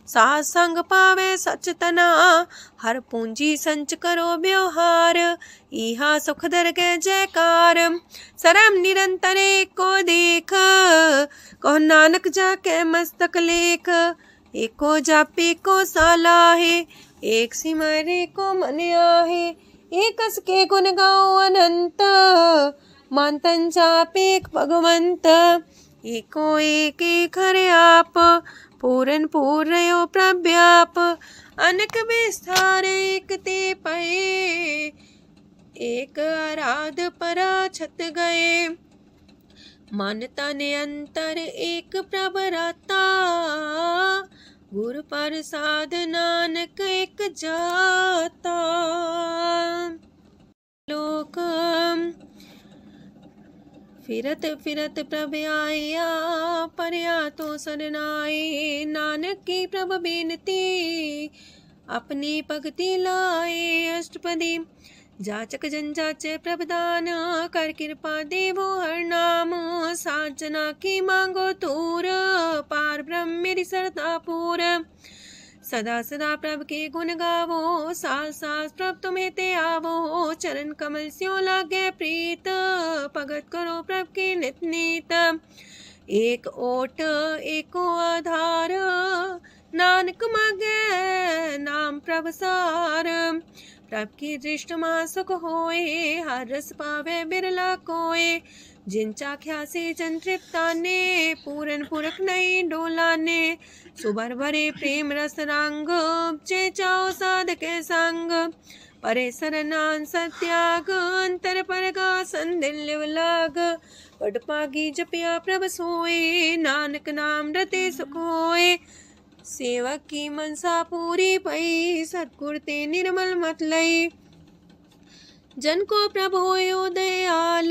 सास संग पावे सच तना। हर पूंजी संच करो व्यवहार, इहा सुख दर के जयकार। सरम निरंतर को देख, कहो नानक जाके मस्तक लेख। एको जापे को सालाहे, एक सिमरे को मन आहे। एकस के गुण गाओ अनंत, मानतन जापे भगवंत। एको एक हरे आप, पूरन पूर्णयो प्रव्याप। अनक विस्तार एक ते पए, एक आराध परा छत गए। मानता ने अंतर एक प्रभ राता, गुर प्रसाद नानक एक जाता। लोक फिरत फिरत प्रभ आया, परया तो सरनाए। नानक की प्रभ बेनती, अपनी भगति लाए। अष्टपदी जाचक जन जाचे प्रभदान, कर कृपा देवो हर नाम। सात जना की मांगो तूर, पार ब्रह्म मेरी सरदा पूर। सदा सदा प्रभ के गुण गावो, सास सास प्रभ तुम्हें ते आवो। चरण कमल स्यो लागे प्रीत, भगत करो प्रभ के नित नीत। एक ओट एको आधार, नानक मांगे नाम प्रभ सार। प्रभ की दृष्टि मां सुख होए, हर रस पावे बिरला कोय। जिन चाख्या से जन तृप्ताने, पूरन पुरख नहीं डोलाने। सुबर भरे प्रेम रस रंग, जे चाओ साधके संग। परे सरनान सत्याग, अंतर परगा संदिल लाग। पट पागी जपिया प्रभ सोए, नानक नाम रते सुख होए। सेवक की मनसा पूरी पई, सतगुर ते निर्मल मत लई। जन को प्रभु होयो दयाल,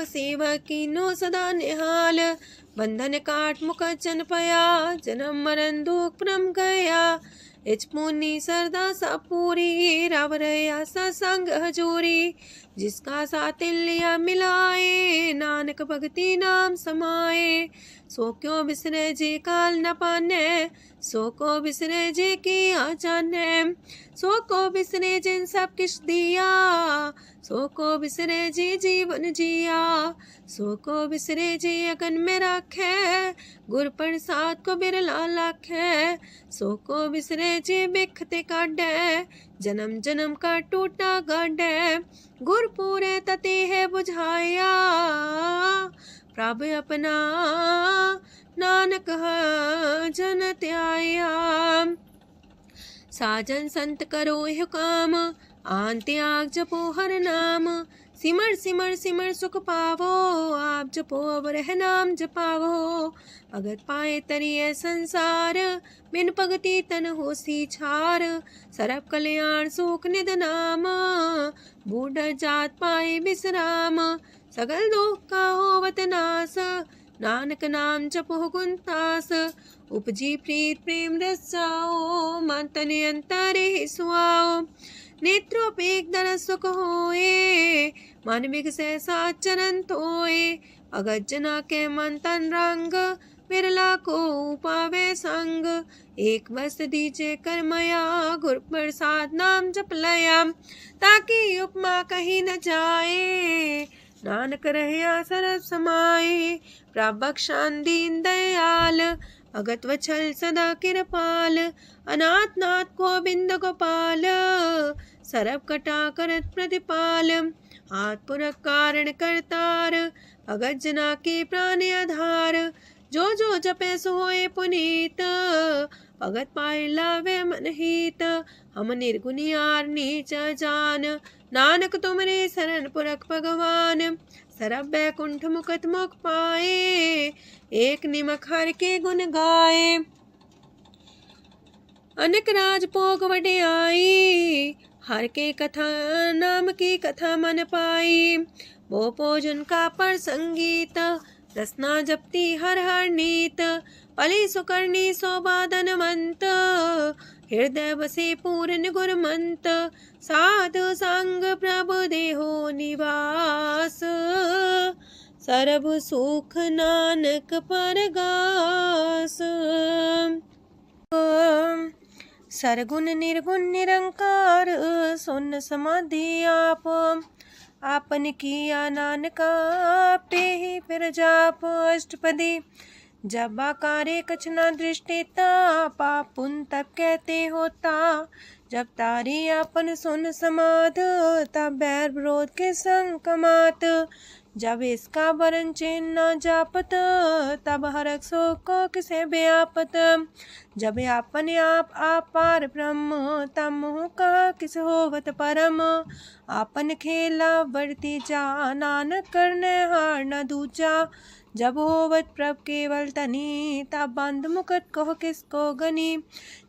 सेवक की नो सदा निहाल। बंधन काट मुख चन पया, जन्म मरण दुख परम गया। इच पुनि सरदा सा पूरी, रव रया सत्संग हजूरी। जिसका सातिल्य मिलाए, नानक भगति नाम समाए। सो क्यों बिसरे जे काल न पाने, सो को बिसरे जे की आजाने। सो को बिसरे जिन सब किछ दिया, सो को बिसरे जे जीवन जिया। सो को बिसरे जे अगन में राखे, गुर प्रसाद को बिरला लाखे। सो को बिसरे जे बिख ते काढे, जन्म जन्म का टूटा गढ़ गुरपुरे तते है बुझाया। प्रभु अपना नानक जन त्याया। साजन संत करो यह काम आन त्याग जपो हर नाम। सिमर सिमर सिमर सुख पावो आप जपो अब रह नाम जपावो। भगत पाए तरिए संसार बिन भगति तन होसी छार। सरब कल्याण सुख निध नाम बूढ़ जात पाए विश्राम। सगल दुख का होवत नाश नानक नाम जपो गुणतास। उपजी प्रीत प्रेम रस जाओ मन तन अंतरे सुआओ। नेत्रोपेक दर सुख होए मन विगसे सात चरण तोए। अगत जना के मन तन रंग बिरला को पावे संग। एक बस दीजे कर मया गुर प्रसाद नाम जप लया। ताकि उपमा कहीं न जाए नानक रहे सरस समाए। प्रभु बख्शान दीन दयाल अगत वछल सदा कृपाल। अनाथ नाथ गोविंद गोपाल सरब कटा करत प्रतिपाल। हाथ पुरख कारण करतार भगत जना के प्राण आधार। जो जो जपे सो होए पुनीत भगत पाए लावे मन हित। हम निर्गुनियार नीच जान नानक तुमरे शरण पुरख भगवान। सरब बैकुंठ मुकत मुख पाए एक निमक हर के गुण गाए। अनेक राज भोग वड्याई हर के कथा नाम की कथा मन पाई। वो भोजन का पर संगीत रसना जपती हर हर नीत। पली सुकर्णी शोभा धनवंत हृदय बसे पूर्ण गुरमंत। साधु संग प्रभु देहो निवास सरब सुख नानक परगास। सरगुण निर्गुण निरंकार सुन समाधि आप। आपन किया नानका पे ही फिर जाप अष्टपदी। जब आकारे कछ न दृष्टिता पाप पुन तब कहते होता। जब तारी आपन सुन समाध तब बैर विरोध के संग कमात। जब इसका वरण चिन्ह न जापत तब हरक शोक को किसे व्यापत। जब आपने आप पार ब्रह्म तब मोह का किस होवत परम। आपन खेला वर्ती जा नानक करने हार न दूजा। जब होवत प्रभ केवल तनी तब बंद मुकट कहो किसको गनी।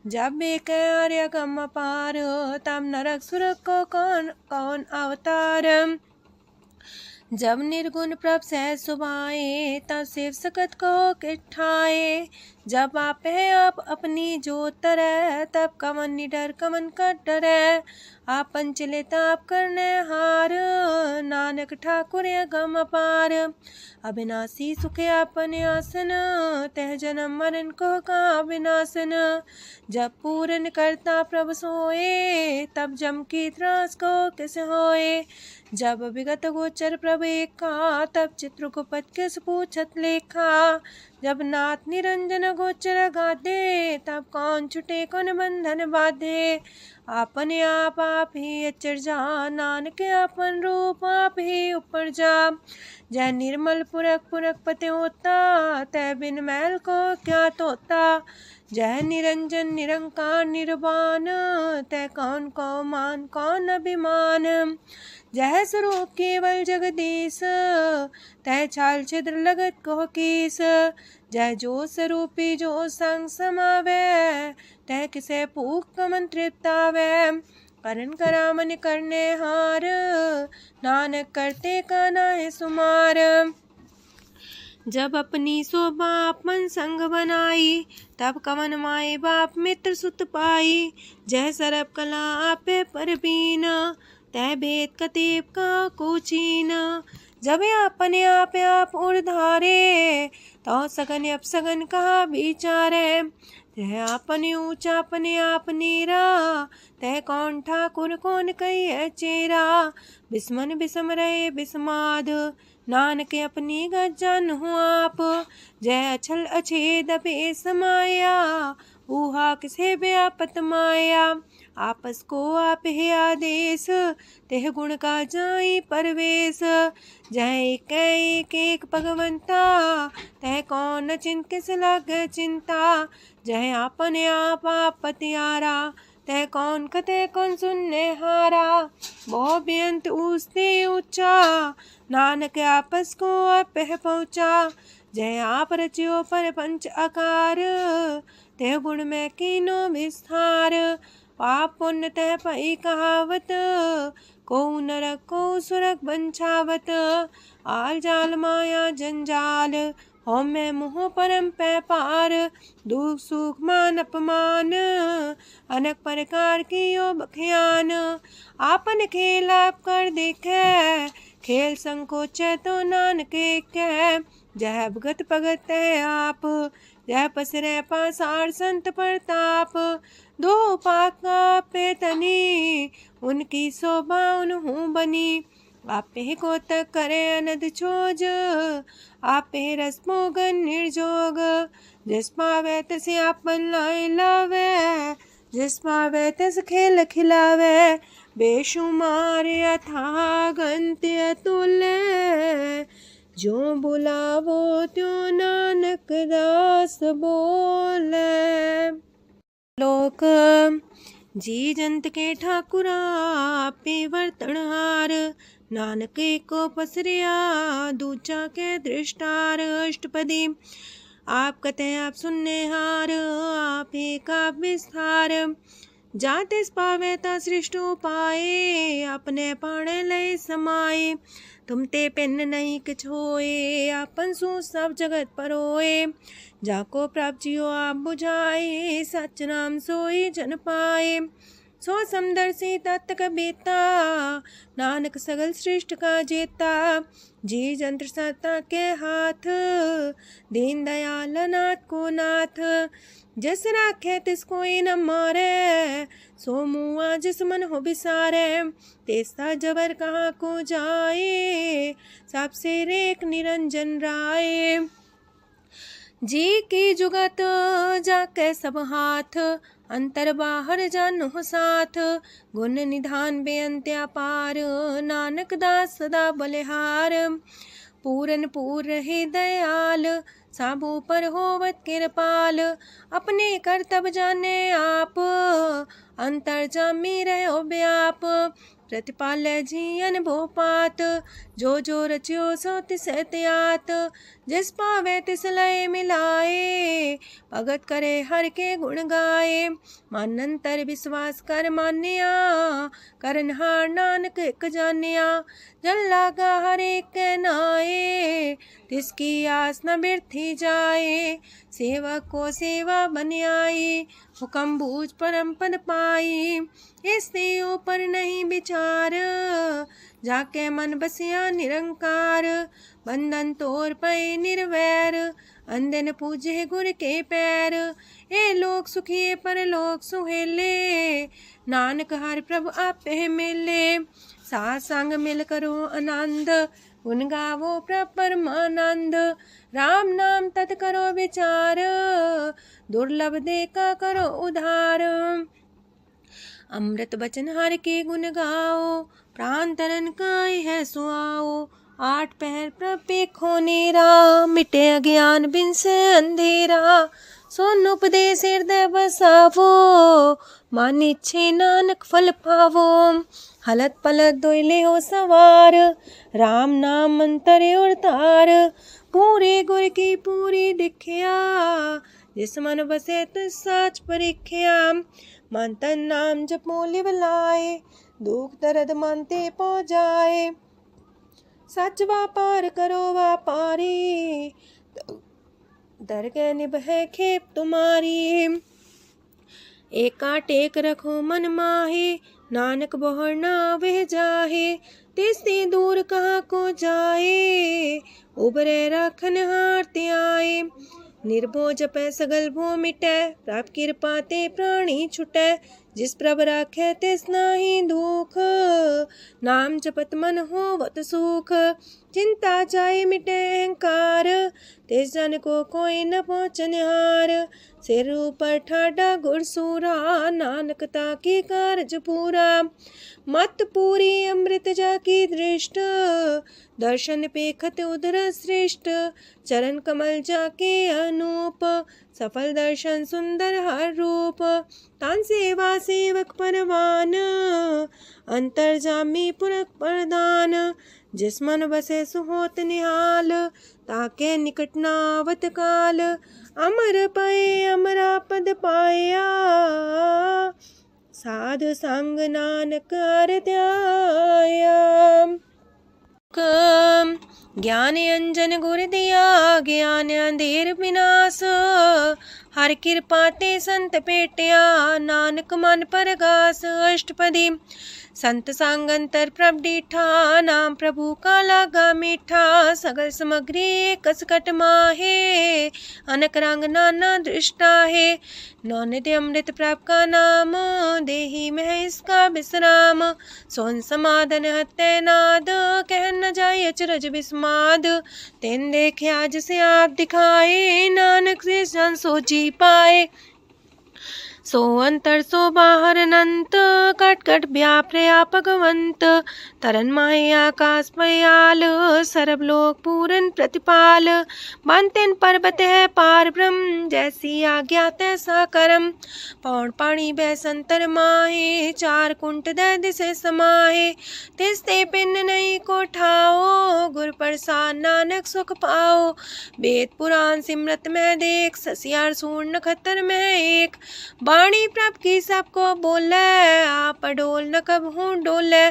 जब एक आर्य गम पार तब नरक सुरक को कौन कौन अवतार। जब निर्गुण प्रभ सहज सुभाए तब शिव सकत को किठाए। जब आप है आप अपनी जो तरह तब कमन निडर कमन का डरे। आपन चले ताप करने हार नानक ठाकुर गम अपार। अविनाशी सुख आपन आसन तह जन्म मरण को का विनाशन। जब पूरन करता प्रभु सोए तब जम की त्रास को किस होए। जब विगत गोचर प्रभु एका तब चित्रगुप्त किस पूछत लेखा। जब नाथ निरंजन गोचर गादे तब कौन छुटे कौन बंधन बाधे। आपने आप ही अचर जा नानक आपन रूप आप ही ऊपर जा। जय निर्मल पुरख पुरख पते होता तय बिन मैल को क्या तोता। जय निरंजन निरंकार निर्वाण तय कौन को मान कौन अभिमान। जय स्वरूप केवल जगदीश तय छाल छिद्र लगत को कीस। जय जो स्वरूपी जो संग समावे तय किसे पूक कमन तृप्तावे। करण करामन करने हार नानक करते का नाय सुमार। जब अपनी शोभा आपन संग बनाई तब कवन माए बाप मित्र सुत पाई। जय सरब कला आपे परबीन तय भेद कतीब का कोचीन। जब अपने आप उड़धारे तो सगन अपसगन कहा विचारे। तय अपने ऊंचा अपने आप नीरा तय कौन ठाकुर कौन कही चेरा। बिस्मन बिसम रहे बिस्माद नानक अपनी गजन हो आप। जय अछल अछेद पे समाया ऊहा किसे व्यापत माया। आपस को आप है आदेश, तेह गुण का जाई परवेश। जह एक एक भगवंता, तह कौन किस लागे चिंता। जह आपने आप पतियारा, तह कौन कते कौन सुनने हारा। बहु बेअंत ऊसते ऊंचा, नानक आपस को आप पहुँचा। जय आप रचियो पर पंच आकार, तह गुण में कीनो विस्तार। पाप पुण्य तह पई कहावत, को नरक को सुरग बंछावत। आल जाल माया जंजाल, हो मैं मुँह परम पै पार। दुख सुख मान अपमान, अनेक प्रकार की यो बखियान। आपन खेल आप कर देखे, खेल संकोच तो नानक कह। जह भगत भगत है आप, जह पसरे पासार संत प्रताप। दो पाका पे तनी, उनकी शोभा उन्हू बनी। आपे को तक करे अनद छोज, आपे रस मोगन निर्जोग। जिस पावे तस आपन लाई लावे, जिस पावे तस खेल खिलावे। बेशुमार अथाह गंत अतुल्य, जो बुलावो त्यों नानक दास बोले। लोक जी जंत के ठाकुरा, आपे वर्तनहार। नानक को पसरिया, दूजा के दृष्टार। अष्टपदी आप कते आप सुनने हार, आप एक आप विस्तार। जाते पावे ता सृष्टो पाए, अपने पाणे लय समाए। तुम ते पिन नहीं किछ होए, आपन सु सब जगत परोए। जाको प्राप्त जियो आप बुझाए, सच नाम सोई जन पाए। सो समदर्शी तत्क बेता, नानक सगल सृष्ट का जेता। जी जंत्र सत्ता के हाथ, दीन दयाल नाथ को नाथ। जिस राखे तिस कोई न मारे, सो मुआ जिस मन हो बिसारे। तेसा जबर कहाँ को जाए, सबसे रेख निरंजन राय। जी की जुगत जाके सब हाथ, अंतर बाहर जानो साथ। गुण निधान बेअंत्या पार, नानक दास सदा बलिहार। पूरन पूर रहे दयाल, साबू पर होवत कृपाल। अपने कर्तव्य जाने आप, अंतर जामी रहो व्याप। प्रतिपाल्य जीयन भोपात, जो रचियो सो तिस त्यात। जिस पावे तिस लय मिलाए, भगत करे हर के गुण गाए। मानंतर विश्वास कर मान्या, करनहार नानक एक जान्या। जल लागा हर एक नाए, तिसकी आस न बिरथी जाए। सेवक को सेवा बन आई, हुक्म बूझ परम पद पाई। इससे ऊपर नहीं विचार, जाके मन बसिया निरंकार। बंधन तोड़ पे निर्वैर, अंधन पूजे गुर के पैर। ए लोक सुखिए पर लोक सुहेले, नानक हर प्रभु आपे मिले। साथ संग मिल करो आनंद, गुण गावो प्रभु परमानंद। राम नाम तत् करो विचार, दुर्लभ देखा करो उधार। अमृत बचन हर के गुण गाओ, प्राण तरन काय है सुआओ। आठ पहर प्रभ पेखो नेरा, मिटे अज्ञान बिन से अंधेरा। सोन उपदेश हृदय बसावो, मान इच्छे नानक फल पावो। हलत पलत दोइले हो सवार, राम नाम अंतरे उड़तार। पूरे गुर की पूरी दिखिया, जिस मन बसे तिस साच परिख्या। मन तन नाम जपो लिव लाए, दुख दर्द मानते पो जाए। सच व्यापार करो व्यापारी, दरगह निभे खेप तुम्हारी। एका टेक रखो मन माहे, नानक बहुर ना वह जाहे। तिससे दूर कहाँ को जाए, उबरे राखन हार ते आए। निर्भो जपै सगल भो मिटै, प्रभ कृपा ते प्राणी छुटै। जिस प्रभ राखै तिस नाहि दुख, नाम जपत मन होवत सुख। चिंता जाए मिटे अहंकार, तिस जन को कोई न पहुँचनिहार। सिर ऊपर ठाडा गुरसूरा, नानक ताकी कारज पूरा। मत पूरी अमृत जाकी दृष्ट, दर्शन पेखत उदर श्रेष्ठ। चरण कमल जाके अनूप, सफल दर्शन सुंदर हर रूप। तान सेवा सेवक परवान, अंतर जामी पुरख प्रधान। जिस मन बसे सुहोत निहाल, ताके निकट नावत काल। अमर पाए अमरा पद पाया, साध संग नानक हर ध्याया। ज्ञान अंजन गुर दिया, ज्ञान अंधेर विनाश। हर कृपा ते संत पेटिया, नानक मन परगास। अष्टपदी संत संग अंतर प्रभ डीठा, नाम प्रभु का लागा मीठा। सगल सामग्री कसकट माहे, अनक रंग नाना दृष्टा है। नौनिधि अमृत प्रभ का नाम, देही में है इसका विश्राम। सोन समाधन हत्ते नाद, कह न जाए अचरज विस्माद। तेन देखे आज से आप दिखाए, नानक से जन सो जी पाए। सो अंतर सो बाहर अनंत, कट कट व्याप रया भगवंत। तरन माहे आकाश पयाल, सरब लोक पूरन प्रतिपाल। बनतेन पर्वत है पार ब्रह्म, जैसी आज्ञा तैसा करम। पौड़ पाणी बैसंतर माहे, चार कुंट दै दिसे समाहे। तिसते पिन नहीं को ठाओ, गुर प्रसाद नानक सुख पाओ। वेद पुराण सिमरत में देख, ससियार सूर नखत्तर में एक। वाणी प्रभ की सबको बोले, आप डोल न कबहू डोले।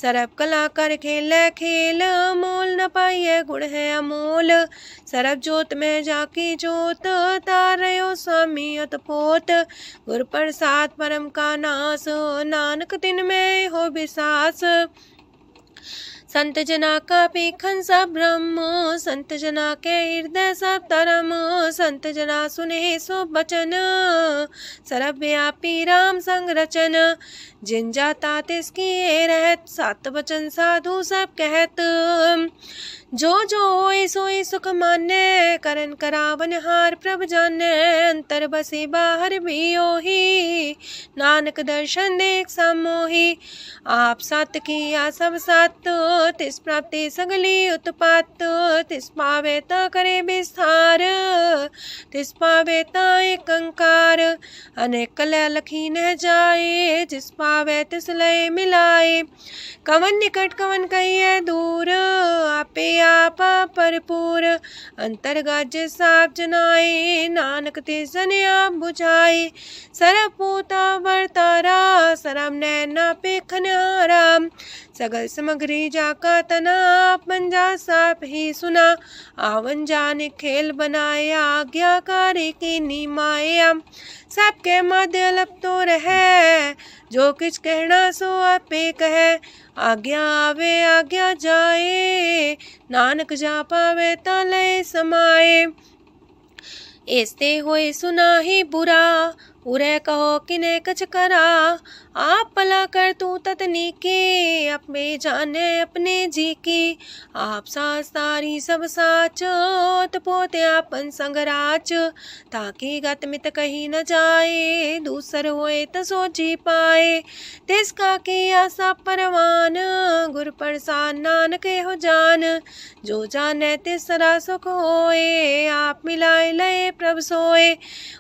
सरब कला कर खेले खेल, मोल न पाइए गुण है अमोल। सरब जोत में जाकी जोत, तारयो स्वामी अतपोत। गुर प्रसाद परम का नास, नानक तिन में हो विसास। संत जना का पेखन सब ब्रह्म, संत जना के हृदय सब धर्म। संत जना सुने सो बचन, सरब व्यापी राम संग रचन। जिन जाता तिसकी रहत, सात वचन साधु सब कहत। जो जो होए सोए सुख माने, करन करावन हार प्रभ जाने। अंतर बसे बाहर भी ओही, नानक दर्शन देख समोही। आप सत किया सब सत, तिस प्राप्ति सगली उत्पात। तिस पावे ता करे विस्तार, तिस पावे ता एक अंकार। अनेक कलय लखी न जाए, जिस पावे तिस लय मिलाए। कवन निकट कवन कहिए दूर, आपे आपा भरपूर। अंतर गाज साप जनाए, नानक तिस जन आप बुझाए। सरब पूता वर्तारा, सरब नैना पेखन हारा। सगल सामग्री जाका तना, आप मंजा साप ही सुना। आवन जाने खेल बनाया, आज्ञाकारी की निमाया। सबके मध्य लब तो रहे, जो किछ कहना सो आपे कहे। आज्ञा आवे आज्ञा जाए, नानक जा पावे ता लय समाए। ऐसते होए सुना ही बुरा, उरे कहो किने कछ करा। आप भला कर तू ततनी के, अपने जाने अपने जी की। आप सास तारी सब साच, पोते आपन संगराच। ताकि गत मित कही न जाए, दूसर होए त सो जी पाए। तिसका किया सब परवान, गुर प्रसाद नानक हो जान। जो जाने तिसरा सुख होए, आप मिलाए लय प्रभ सोए।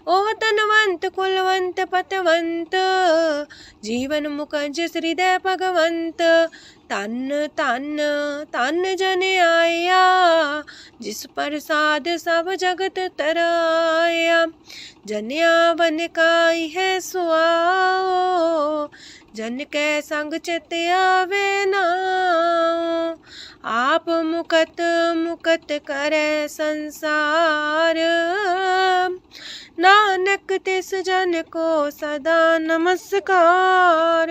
ओह तनवंत कुलवंत पतवंत, जीवन मुकज हृदय भगवंत। तन तन तन जन आया, जिस प्रसाद सब जगत तराया। जन्या वन काई है सुआओ, जन के संग चित आवे नाओ। आप मुकत मुकत करे संसार, नानक तिस जन को सदा नमस्कार।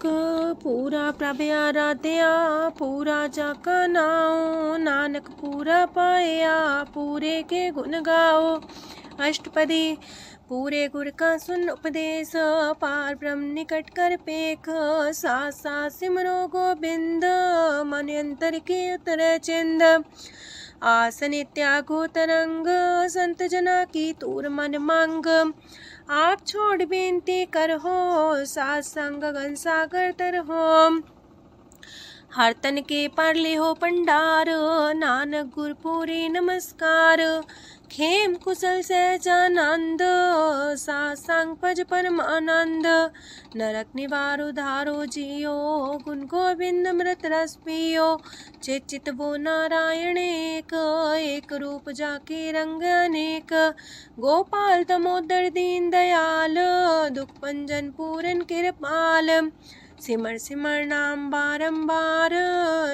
पूरा प्रभ आराध्या, पूरा जाका नाओ। नानक पूरा पाया, पूरे के गुण गाओ। अष्टपदी पूरे गुर का सुन उपदेश, पार ब्रह्म निकट कर पेख। साथ साथ सिमरो गोबिंद, मन अंतर की उतर चिंद। आसन त्यागो तरंग, संत जना की तूर मन मांग। आप छोड़ बेनती कर हो, सात संग गगन सागर तर हो। हर तन के पर ले हो पंडार, नानक गुरपुरी नमस्कार। खेम कुशल सहजानंद, सासंग पज परमानंद। नरक निवार उधारो जियो, गुण गोविंद मृत रस पियो। चित वो नारायण एक, एक रूप जाके रंग अनेक। गोपाल तमोदर दीन दयाल, दुख पंजन पूरन कृपाल। सिमर सिमर नाम बारंबार,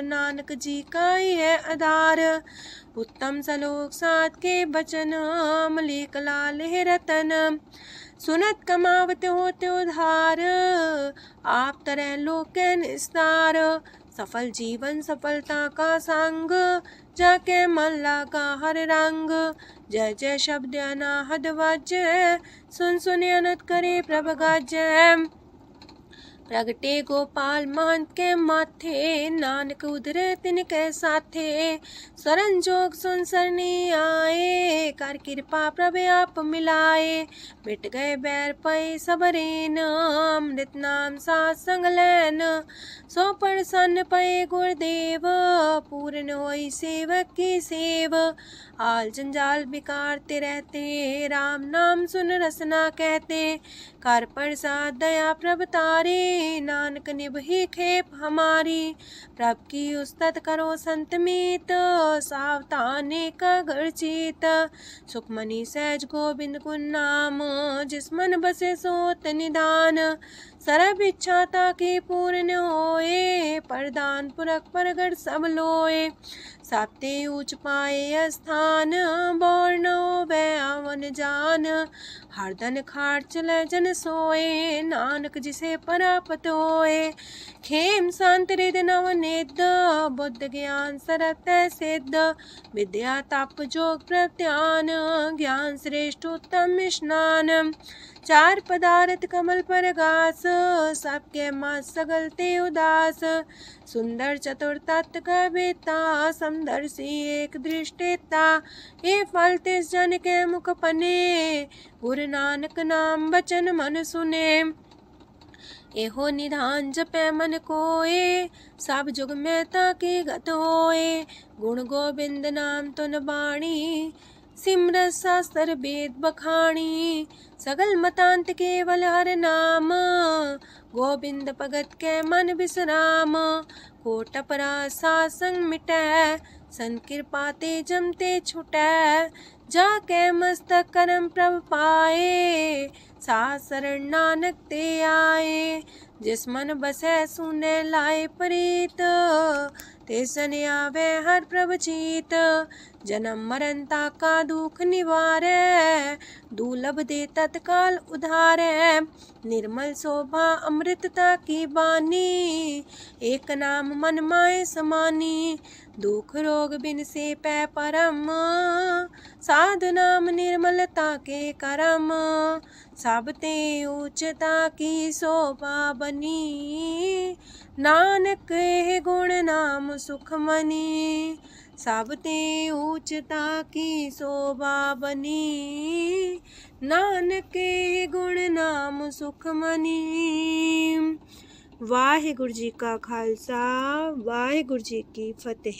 नानक जी का ही है आधार। उत्तम सलोक साध के बचन, मलिक लाल है रतन। सुनत कमावत होते उधार, आप तरह लोक निस्तार। सफल जीवन सफलता का संग, जाके मन लागा हर रंग। जय जय शब्द अनाहद वाजय, सुन सुन अनत करे प्रभ गाजय। प्रगटे गोपाल महंत के माथे, नानक उधरे तिनके साथे। सरन जोग सुन सरनी आए, कर कृपा प्रभ आप मिलाए। मिट गए बैर पै सबरेन, अमृत नाम साथ संग लैन। सो प्रसन्न पै गुरुदेव, पूर्ण होई सेवक की सेव। आल जंजाल बिकारते रहते, राम नाम सुन रसना कहते। कर प्रसाद दया प्रभ तारे, नानक निभहि खेप हमारी। प्रभ की उस्तत करो संत मीत, सावधाने का घर चीत। सुखमनी सहज गोविंद गुण नाम, जिस मन बसे सोत निधान। सर्व इच्छा ताकी पूर्ण होए, प्रदान पुरख परगट सब लोए। साप्ते ऊंच पाए स्थान, बोर न होवे आवन जान। हरदन खाट चले जन सोए, नानक जिसे परापत होए। खेम शांत हृदय नव निध, बुद्ध ज्ञान सरत सिद्ध। विद्या तप जोग प्रत्यान, ज्ञान श्रेष्ठ उत्तम स्नान। चार पदार्थ कमल पर घास, सबके मास सगलते उदास। सुंदर चतुर तत्व का बेता, समदर्शी एक दृष्टिता। ये फल तिस जन के मुख पने, गुरु नानक नाम बचन मन सुने। एहो निधान जपै मन कोए, सब जुग में ताकी गत होए। गुण गोविंद नाम तुन बाणी, सिमरत शास्त्र वेद बखाणी। सगल मतांत केवल हर नाम, गोविंद भगत के मन विश्राम। कोट अपराध सात संग मिटै, सन कृपा ते जमते छुटै। जाके मस्तक करम प्रभ पाए, साथ शरण नानक ते आए। जिस मन बसै सुने लाए प्रीत, तिस जन आवे हर प्रभ चीत। जन्म मरनता का दुख निवारै, दुर्लभ दे तत्काल उधारै। निर्मल शोभा अमृतता की बानी, एक नाम मन माए समानी। दुख रोग बिन से पै परम, साधु नाम निर्मलता के करम। सब ते उच्चता की शोभा बनी, नानक है गुण नाम सुखमनी। सब ते उच्चता की शोभा बनी, नानक है गुण नाम सुखमनी। वाहिगुरु जी का खालसा, वाहिगुरु जी की फतेह।